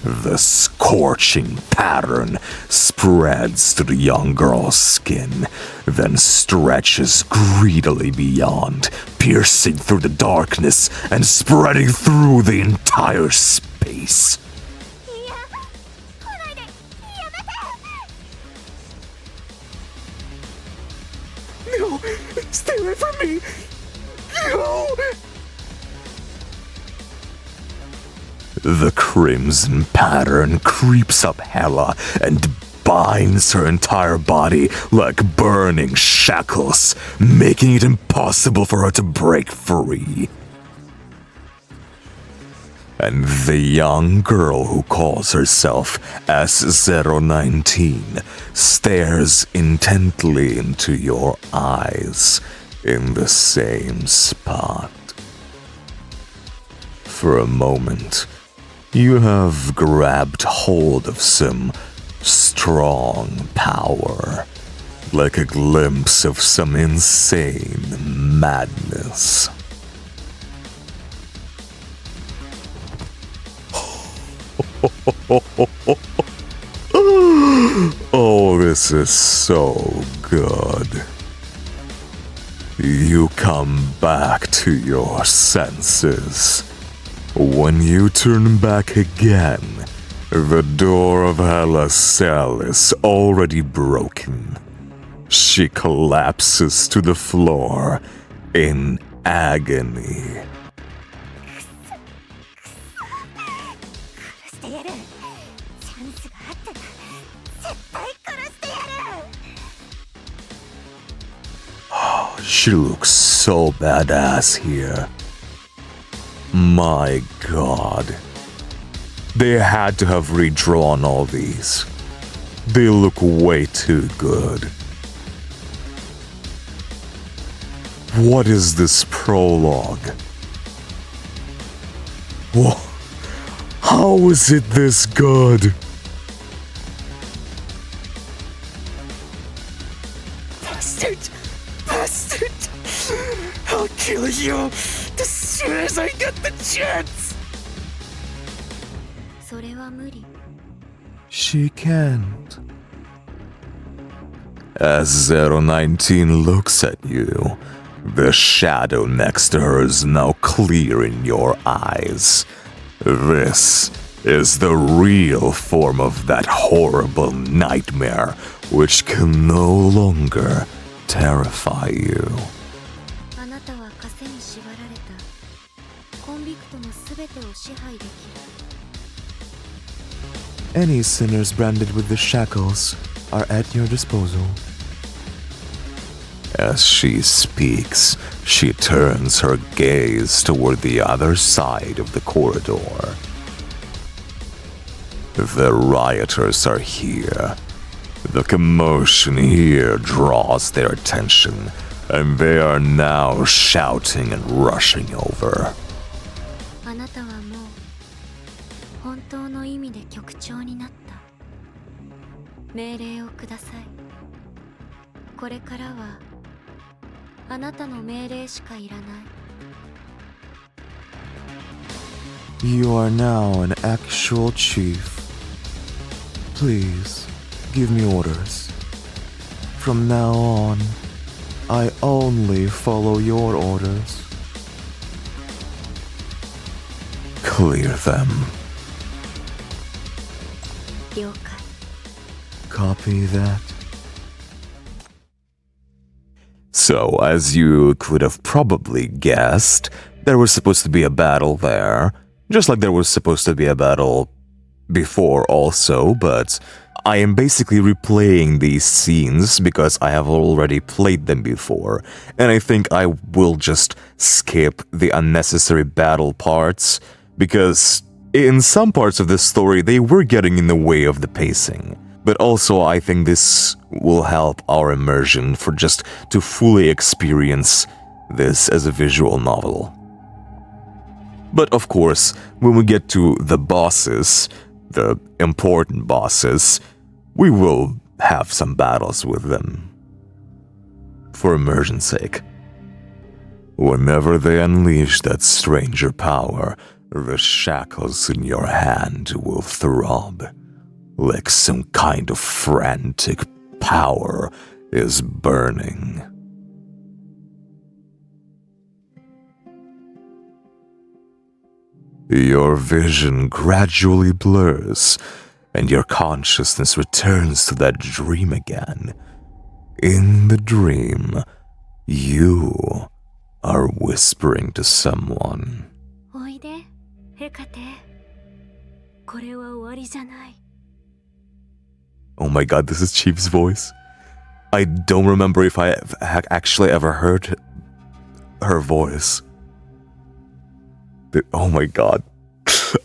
The scorching pattern spreads to the young girl's skin, then stretches greedily beyond, piercing through the darkness and spreading through the entire space. No! Stay away from me! No! The crimson pattern creeps up Hela and binds her entire body like burning shackles, making it impossible for her to break free. And the young girl who calls herself S019 stares intently into your eyes in the same spot. For a moment, you have grabbed hold of some strong power, like a glimpse of some insane madness. Oh, this is so good. You come back to your senses. When you turn back again, the door of Hela's cell is already broken. She collapses to the floor in agony. Oh, she looks so badass here. My god. They had to have redrawn all these. They look way too good. What is this prologue? Whoa. How is it this good? I'll kill you as soon as I get the chance! それは無理。 She can't. As 019 looks at you, the shadow next to her is now clear in your eyes. This is the real form of that horrible nightmare which can no longer terrify you. あなたは枷に縛られたコンビクトのすべてを支配できる。 Any sinners branded with the shackles are at your disposal. As she speaks, she turns her gaze toward the other side of the corridor. The rioters are here. The commotion here draws their attention, and they are now shouting and rushing over. あなたはもう本当の意味で局長になった。命令をください。これからはあなたの命令しかいらない。 You are now an actual chief. Please, give me orders. From now on, I only follow your orders. Clear them. 了解。 Copy that. So, as you could have probably guessed, there was supposed to be a battle there. Just like there was supposed to be a battle before also, but I am basically replaying these scenes because I have already played them before, and I think I will just skip the unnecessary battle parts, because in some parts of the story they were getting in the way of the pacing. But also I think this will help our immersion for just to fully experience this as a visual novel. But of course, when we get to the bosses, the important bosses, we will have some battles with them. For immersion's sake. Whenever they unleash that stranger power, the shackles in your hand will throb, like some kind of frantic power is burning. Your vision gradually blurs, and your consciousness returns to that dream again. In the dream, you are whispering to someone. おいで、ヘカテ。これは終わりじゃない。 Oh my god, this is Chief's voice. I don't remember if I actually ever heard her voice. Oh my god.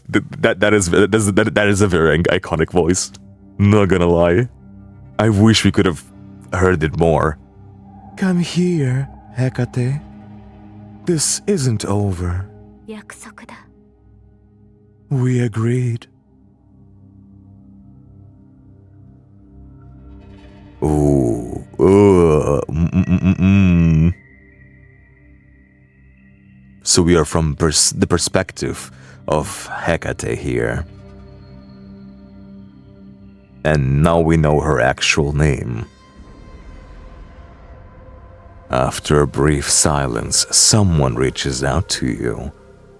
that is a very iconic voice. Not gonna lie. I wish we could have heard it more. Come here, Hecate. This isn't over. 約束だ。 We agreed. Ooh. So we are from the perspective of Hecate here. And now we know her actual name. After a brief silence, someone reaches out to you.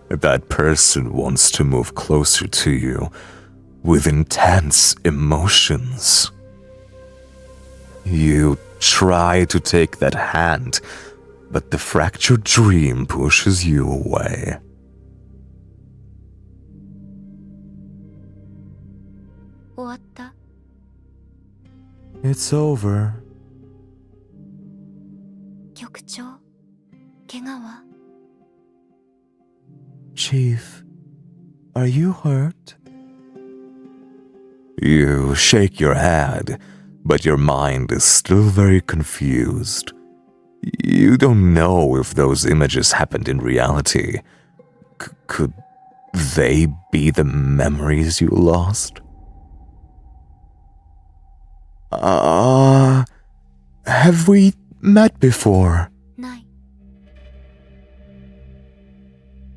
That person wants to move closer to you with intense emotions. You try to take that hand, but the fractured dream pushes you away. 終わった。 It's over. 局長、怪我は？ Chief, are you hurt? You shake your head, but your mind is still very confused. You don't know if those images happened in reality. Could they be the memories you lost? Have we met before? ない。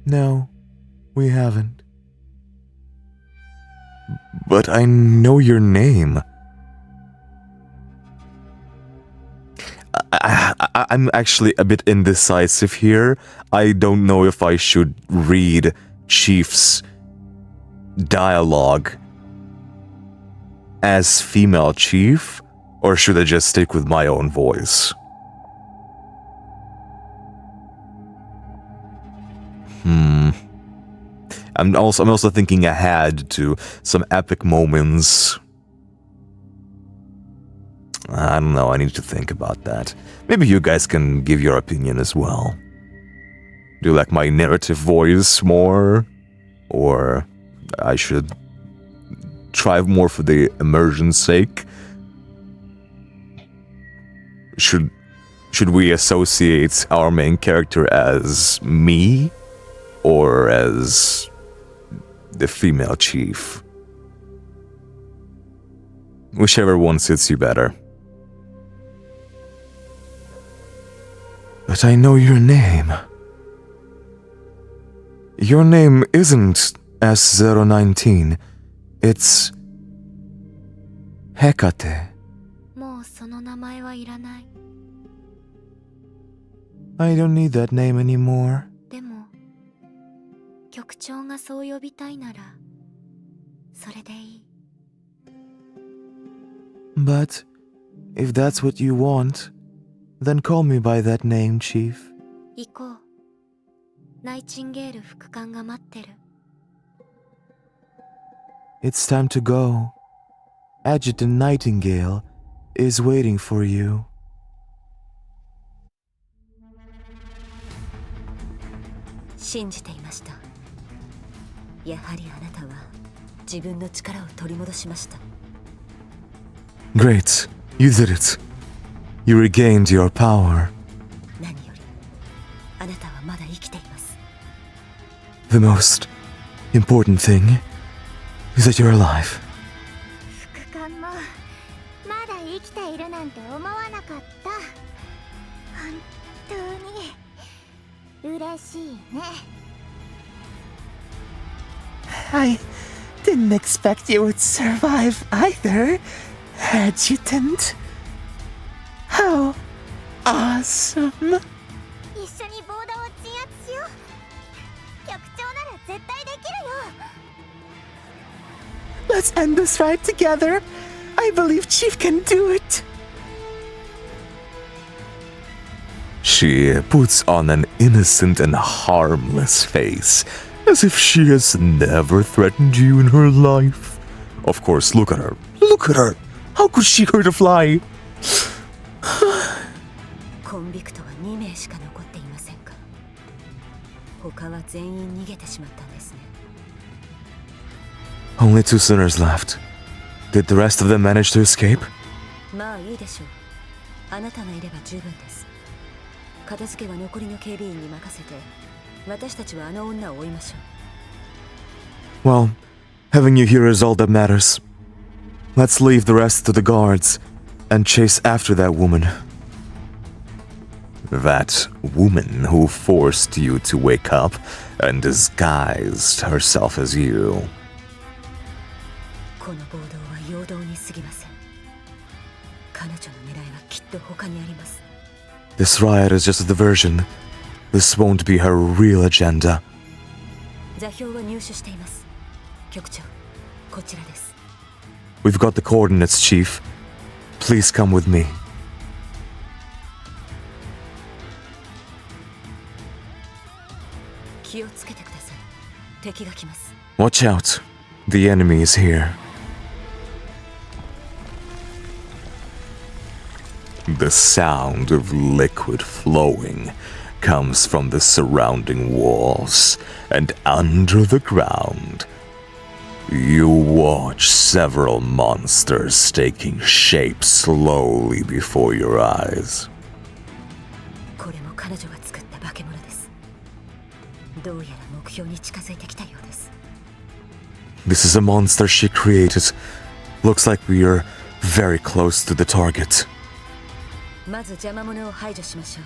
No, we haven't. But I know your name. I'm actually a bit indecisive here. I don't know if I should read Chief's dialogue as female Chief, or should I just stick with my own voice? I'm also thinking ahead to some epic moments. I don't know, I need to think about that. Maybe you guys can give your opinion as well. Do you like my narrative voice more? Or I should try more for the immersion's sake? Should we associate our main character as me? Or as the female chief? Whichever one suits you better. But I know your name. Your name isn't S019. It's Hecate. もうその名前はいらない。 I don't need that name anymore. でも局長がそう呼びたいならそれでいい。 But if that's what you want, then call me by that name, Chief. 行こう。ナイチンゲール副官が待ってる。 It's time to go. Adjutant Nightingale is waiting for you. 信じていました。やはりあなたは自分の力を取り戻しました。 Great, you did it. You regained your power. 何よりあなたはまだ生きています。 The most important thing is that you're alive. 副官もまだ生きているなんて思わなかった。本当に嬉しいね。 I didn't expect you would survive either, Adjutant. How awesome. 一緒にボーダーを鎮圧しよう。局長なら絶対できるよ。 Let's end this ride together. I believe Chief can do it. She puts on an innocent and harmless face, as if she has never threatened you in her life. Of course, look at her. Look at her! How could she hurt a fly? コンビクトは2名しか残っていませんか。他は全員逃げてしまったんですね。 Only 2 sinners left. Did the rest of them manage to escape? まあいいでしょう。あなたがいれば十分です。片付けは残りの警備員に任せて、私たちはあの女を追いましょう。 Well, having you here is all that matters. Let's leave the rest to the guards and chase after that woman. That woman who forced you to wake up and disguised herself as you. この暴動は陽動に過ぎません。彼女の狙いはきっと他にあります。 This riot is just a diversion. This won't be her real agenda. 座標は入手しています。局長、こちらです。 We've got the coordinates, Chief. Please come with me. 気をつけてください。敵が来ます。 Watch out. The enemy is here. The sound of liquid flowing comes from the surrounding walls, and under the ground, you watch several monsters taking shape slowly before your eyes. これも彼女が作った化け物です。どうやら目標に近づいてきたようです。 This is a monster she created. Looks like we are very close to the target. まず邪魔者を排除しましょう。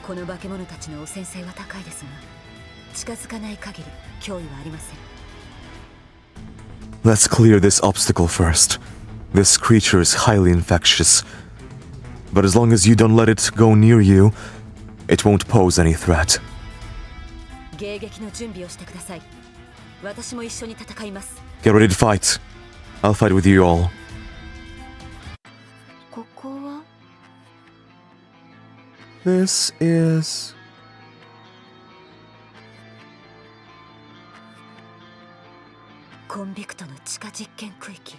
この化け物たちの汚染性は高いですが、近づかない限り脅威はありません。 Let's clear this obstacle first. This creature is highly infectious. But as long as you don't let it go near you, it won't pose any threat. 迎撃の準備をしてください。私も一緒に戦います。 Get ready to fight. I'll fight with you all. ここは This is... コンビクトの地下実験区域。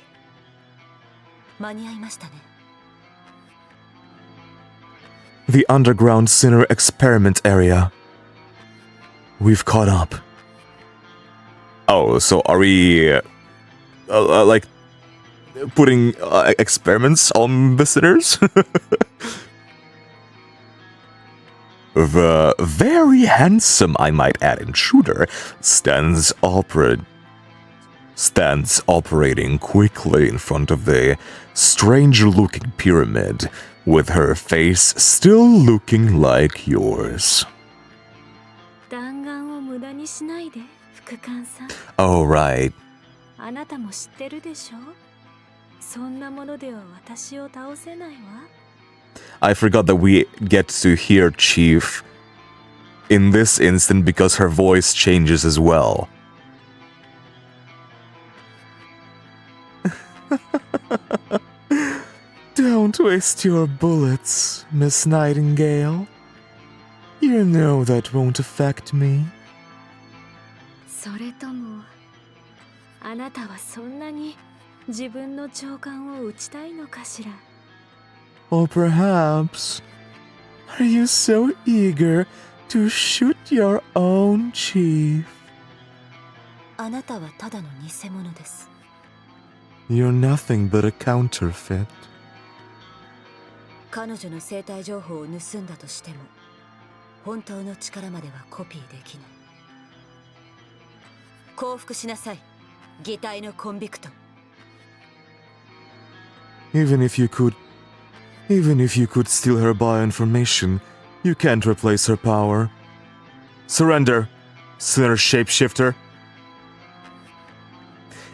間に合いましたね。 the underground Sinner experiment area. We've caught up. Oh, so are we... like... putting experiments on the sinners? The very handsome, I might add, intruder stands operating quickly in front of the strange-looking pyramid, with her face still looking like yours. 弾丸を無駄にしないで、副官さん。 Oh, right. あなたも知ってるでしょ？そんなものでは私を倒せないわ。 I forgot that we get to hear Chief in this instant because her voice changes as well. Don't waste your bullets, Miss Nightingale. You know that won't affect me. それとも、あなたはそんなに自分の長官を撃ちたいのかしら？ Or perhaps, are you so eager to shoot your own chief? あなたはただの偽物です。 You're nothing but a counterfeit. 彼女の生体情報を盗んだとしても、本当の力まではコピーできない。降伏しなさい、擬態のコンビクト。 Even if you could steal her bioinformation, you can't replace her power. Surrender, Sinner Shapeshifter.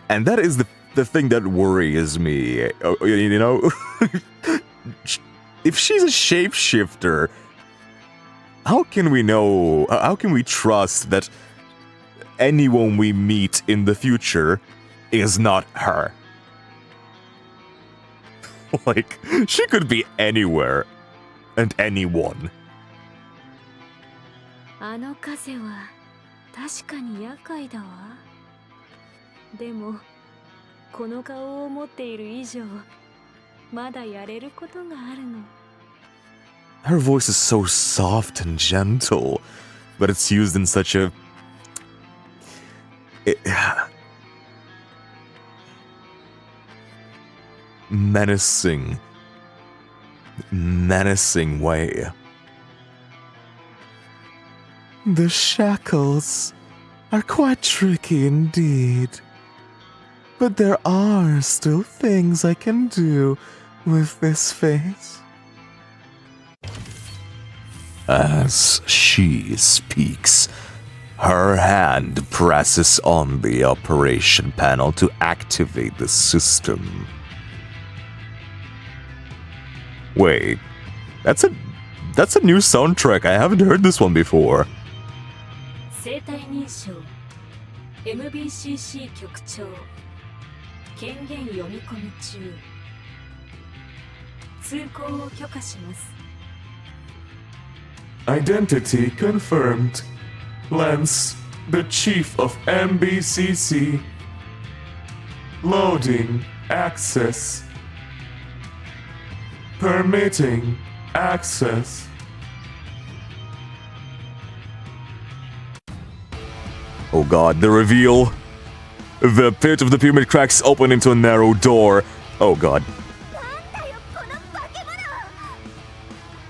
And that is the thing that worries me. You know, if she's a shapeshifter, how can we know? How can we trust that anyone we meet in the future is not her? Like, she could be anywhere and anyone. あの風は確かに厄介だわ。でも、この顔を持っている以上、まだやれることがあるの。 Her voice is so soft and gentle, but it's used in such a... menacing way. The shackles are quite tricky indeed. But there are still things I can do with this face. As she speaks, her hand presses on the operation panel to activate the system. Wait, that's a new soundtrack. I haven't heard this one before. 生体認証 MBCC 局長権限読み込み中通行を許可します Identity confirmed. Lance, the chief of MBCC. Loading access. Permitting access. Oh god, the reveal. The pit of the pyramid cracks open into a narrow door. Oh god.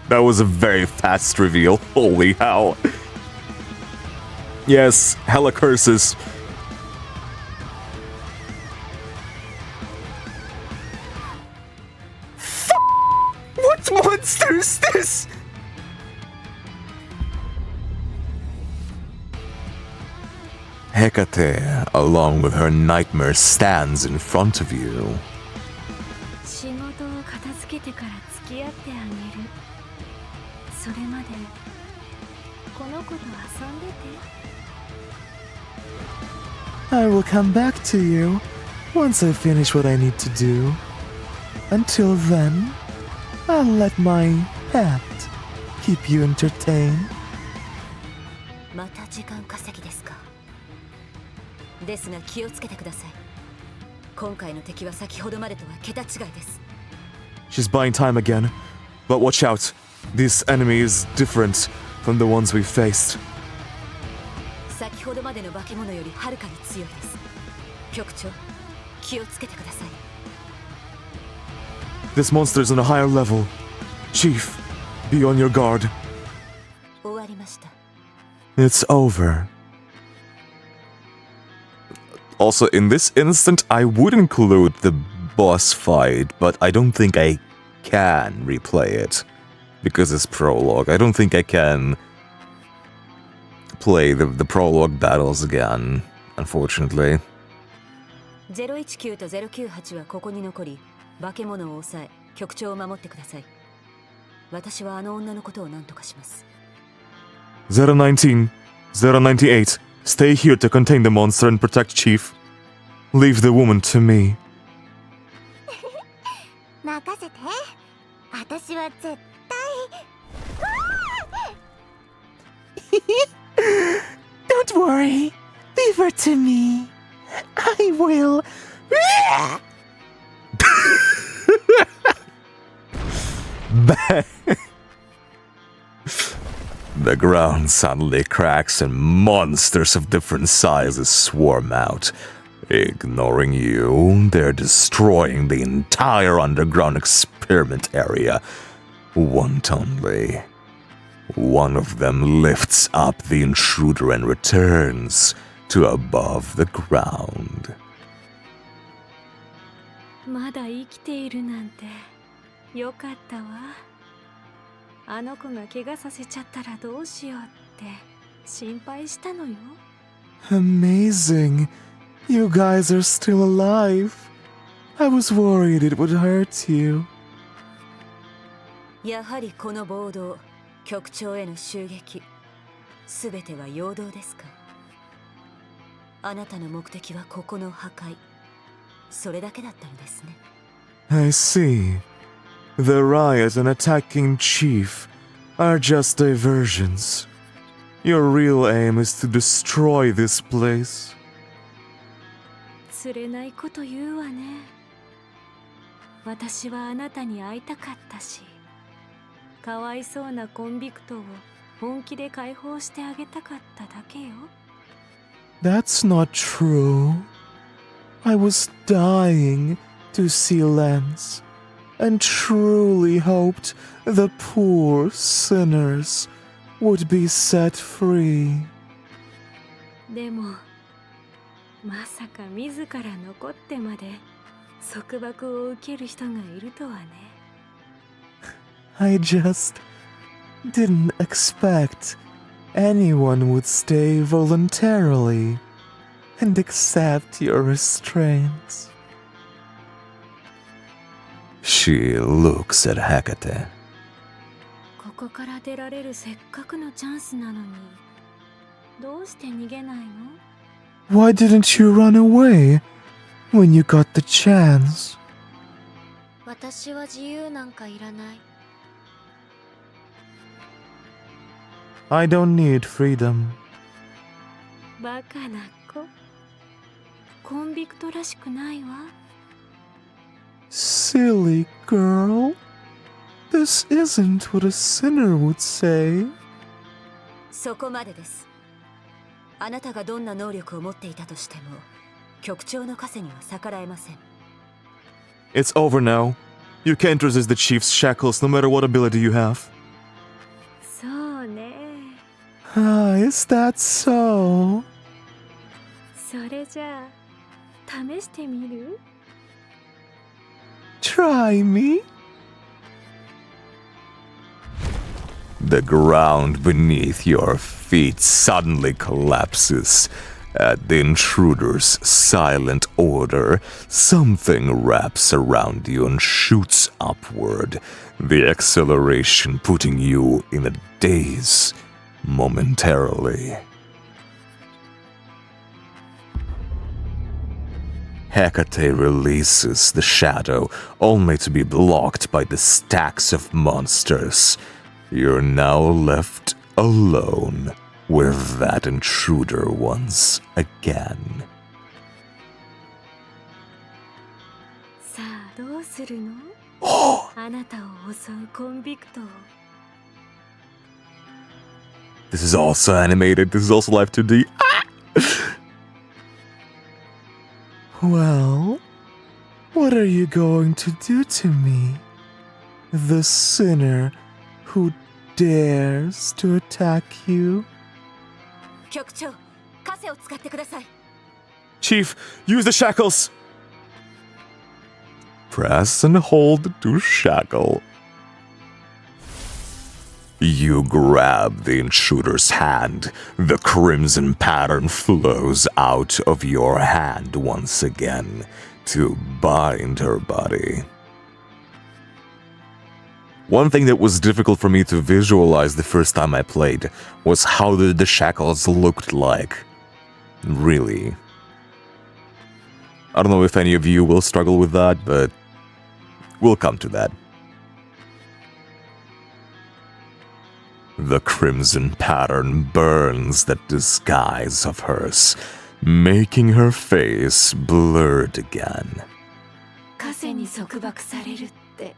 That was a very fast reveal. Holy hell. Yes, hella curses. What monster is this? Hecate, along with her nightmare, stands in front of you. 仕事を片付けてから付き合ってあげる。それまでこの子と遊んでて。 I will come back to you once I finish what I need to do. Until then, I'll let my pet keep you entertained. また時間稼ぎですか。ですが気をつけてください。今回の敵は先ほどまでとは桁違いです。 She's buying time again. But watch out. This enemy is different from the ones we faced. 先ほどまでの化け物よりはるかに強いです。局長、気をつけてください。 This monster is on a higher level. Chief, be on your guard. 終わりました。 It's over. Also, in this instant, I would include the boss fight, but I don't think I can replay it. Because it's prologue. I don't think I can play the prologue battles again, unfortunately. 019と098はここに残り、化け物を抑え、局長を守ってください。私はあの女のことを何とかします。 019, 098, stay here to contain the monster and protect Chief. Leave the woman to me. 任せて。私は絶対。Don't worry. Leave her to me. I will. Bang! The ground suddenly cracks and monsters of different sizes swarm out. Ignoring you, they're destroying the entire underground experiment area. Wantonly. One of them lifts up the intruder and returns to above the ground. まだ生きているなんてよかったわ。あの子が怪我させちゃったらどうしようって心配したのよ。 Amazing. You guys are still alive. I was worried it would hurt you. やはりこの暴動、局長への襲撃、すべては陽動ですか。あなたの目的はここの破壊、それだけだったのですね。 I see. The riot and attacking Chief are just diversions. Your real aim is to destroy this place. 釣れないこと言うわね。私はあなたに会いたかったし、かわいそうなコンビクトを本気で解放してあげたかっただけよ。 That's not true. I was dying to see Lance and truly hoped the poor sinners would be set free. でもまさか自ら残ってまで束縛を受ける人がいるとはね。 I just didn't expect anyone would stay voluntarily and accept your restraints. She looks at Hecate. ここから出られるせっかくのチャンスなのに、どうして逃げないの？ Why didn't you run away when you got the chance? 私は自由なんかいらない。 I don't need freedom. バカな子。コンビクトらしくないわ。 Silly girl. This isn't what a sinner would say. そこまでです。あなたがどんな能力を持っていたとしても、局長の枷には逆らえません。 It's over now. You can't resist the Chief's shackles no matter what ability you have. そうね。 Ah, is that so? それじゃあ試してみる？ Try me. The ground beneath your feet suddenly collapses, At the intruder's silent order, something wraps around you and shoots upward, the acceleration putting you in a daze momentarily. Hecate releases the shadow, only to be blocked by the stacks of monsters. You're now left alone with that intruder once again. さあどうするの？あなたを襲うコンビクトを。 This is also animated, this is also Live 2D. Well, what are you going to do to me? The sinner who dares to attack you? 局長、枷を使ってください。 Chief, use the shackles! Press and hold to shackle. You grab the intruder's hand. The crimson pattern flows out of your hand once again to bind her body. One thing that was difficult for me to visualize the first time I played was how the shackles looked like. Really. I don't know if any of you will struggle with that, but we'll come to that. The crimson pattern burns that disguise of hers, making her face blurred again. 枷に束縛されるって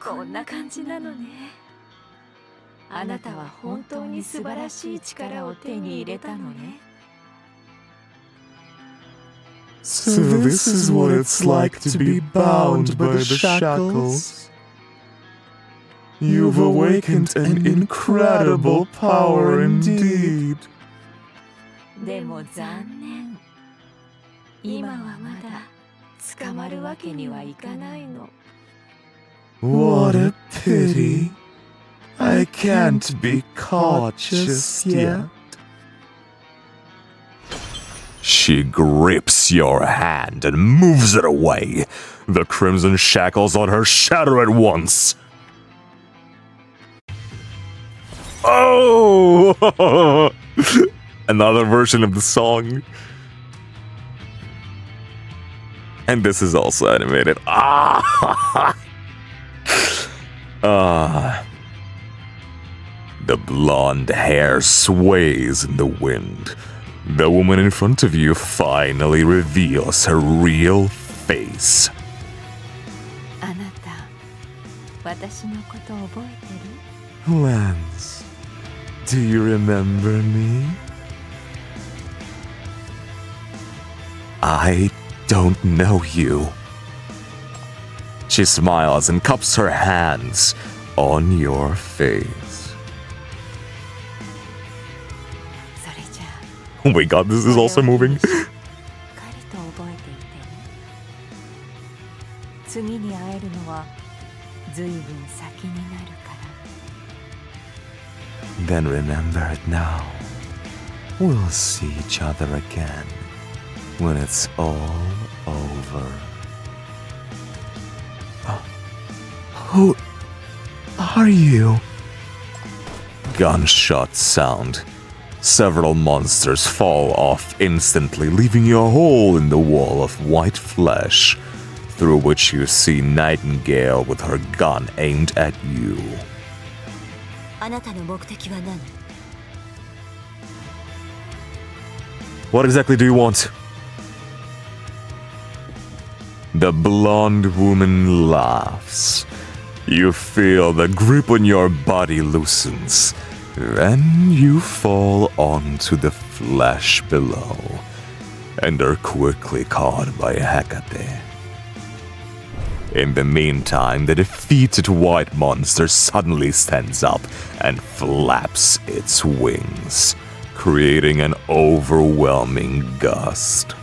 こんな感じなのね。あなたは本当に素晴らしい力を手に入れたのね。 So this is what it's like to be bound by the shackles. You've awakened an incredible power indeed. でも残念。今はまだ捕まるわけにはいかないの。 What a pity. I can't be caught just yet. She grips your hand and moves it away. The crimson shackles on her shatter at once. Oh! Another version of the song. And this is also animated. The blonde hair sways in the wind. The woman in front of you finally reveals her real face. あなた、私のこと覚えてる？ Lance, do you remember me? I don't know you. She smiles and cups her hands on your face. それじゃあ。 Oh my god, this is also moving. しっかりと覚えていてね。次に会えるのはずいぶん先になるから。 Then remember it now. We'll see each other again when it's all over. Who are you? Gunshot sound. Several monsters fall off instantly, leaving you a hole in the wall of white flesh, through which you see Nightingale with her gun aimed at you. あなたの目的は何？ What exactly do you want? The blonde woman laughs. You feel the grip on your body loosens. Then you fall onto the flesh below and are quickly caught by Hecate. In the meantime, the defeated white monster suddenly stands up and flaps its wings, creating an overwhelming gust.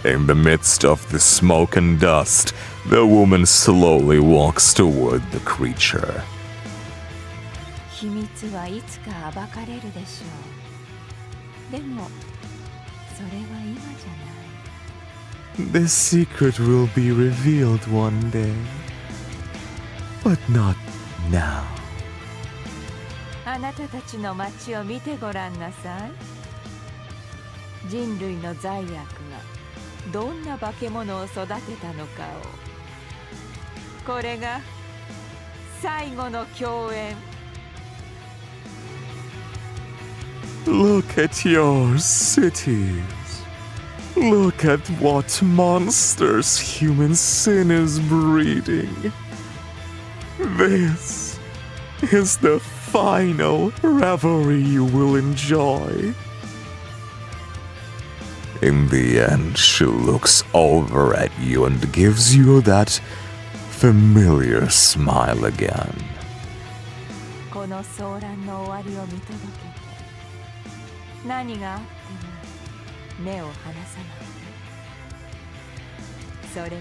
In the midst of the smoke and dust, the woman slowly walks toward the creature. 秘密はいつか暴かれるでしょでもそれは今じゃない。 The secret will be revealed one day, but not now. あなたたちの町を見てごらんなさい。人類の罪悪がどんな化け物を育てたのかを。これが最後の共演。 Look at your cities. Look at what monsters human sin is breeding. This is the final revelry you will enjoy. In the end, she looks over at you and gives you that familiar smile again. この騒乱の終わりを見届けて、何があっても目を離さないで。それができ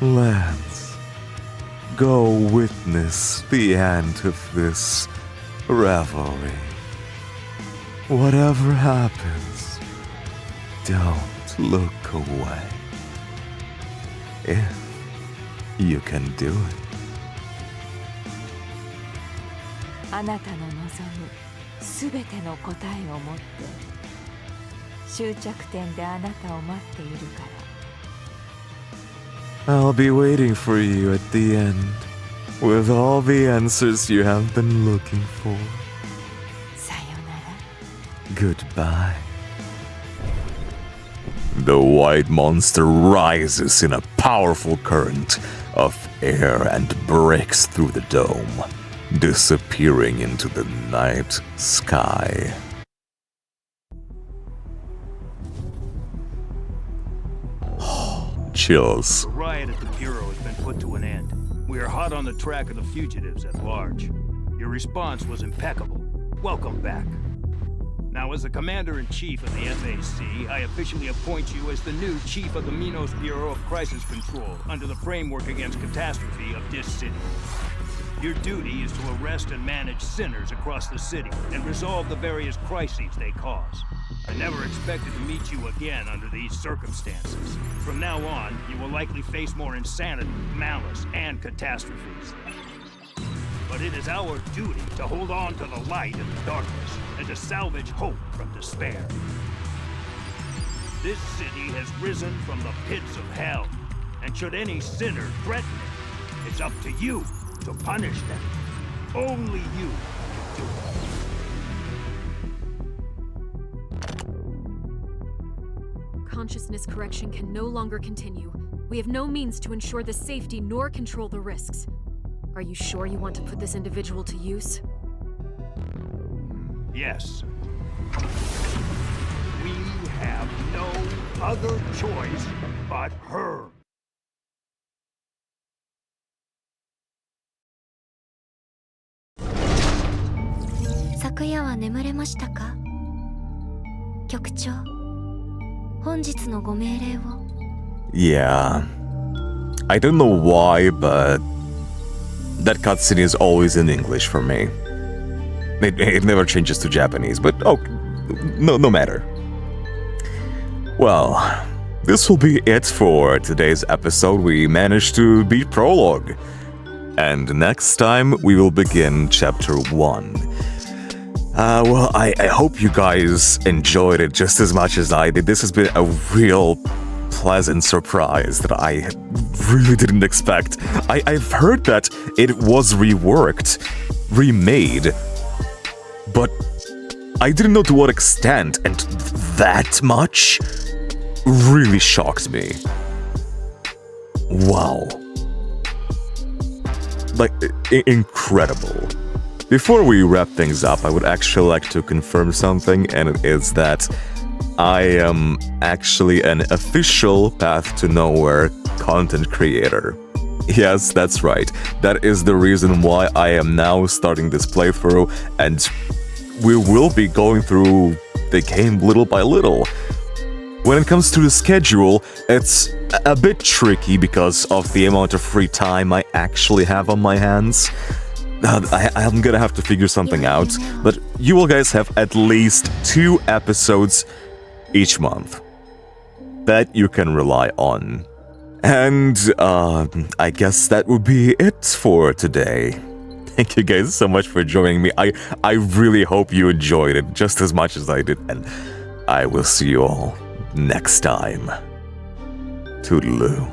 たら。 Let's go witness the end of this revelry. Whatever happens, don't look away. If you can do it. あなたの望むすべての答えを持って終着点であなたを待っているから。 I'll be waiting for you at the end with all the answers you have been looking for. さよなら。 Goodbye. The white monster rises in a powerful current of air and breaks through the dome, disappearing into the night sky. Chills. The riot at the Bureau has been put to an end. We are hot on the track of the fugitives at large. Your response was impeccable. Welcome back. Now, as the Commander-in-Chief of the FAC, I officially appoint you as the new Chief of the Minos Bureau of Crisis Control under the Framework Against Catastrophe of this city. Your duty is to arrest and manage sinners across the city and resolve the various crises they cause. I never expected to meet you again under these circumstances. From now on, you will likely face more insanity, malice, and catastrophes. But it is our duty to hold on to the light in the darkness and to salvage hope from despair. This city has risen from the pits of hell, and should any sinner threaten it, it's up to you to punish them. Only you can do it. Consciousness correction can no longer continue. We have no means to ensure the safety nor control the risks. Are you sure you want to put this individual to use? Yes. We have no other choice but her. 昨夜は眠れましたか？局長、本日のご命令を。 Yeah. I don't know why, but that cutscene is always in English for me. It never changes to Japanese, but oh, no matter. Well, this will be it for today's episode. We managed to beat Prologue. And next time, we will begin Chapter 1. Well, I hope you guys enjoyed it just as much as I did. This has been a real pleasant surprise that I really didn't expect. I've heard that it was reworked, remade, but I didn't know to what extent, and that much really shocked me. Wow. Like, incredible. Before we wrap things up, I would actually like to confirm something, and it is that I am actually an official Path to Nowhere content creator. Yes, that's right. That is the reason why I am now starting this playthrough, and we will be going through the game little by little. When it comes to the schedule, it's a bit tricky because of the amount of free time I actually have on my hands. I'm gonna have to figure something out, but you will guys have at least 2 episodes each month that you can rely on. And I guess that would be it for today. Thank you guys so much for joining me. I really hope you enjoyed it just as much as I did, and I will see you all next time. Toodaloo.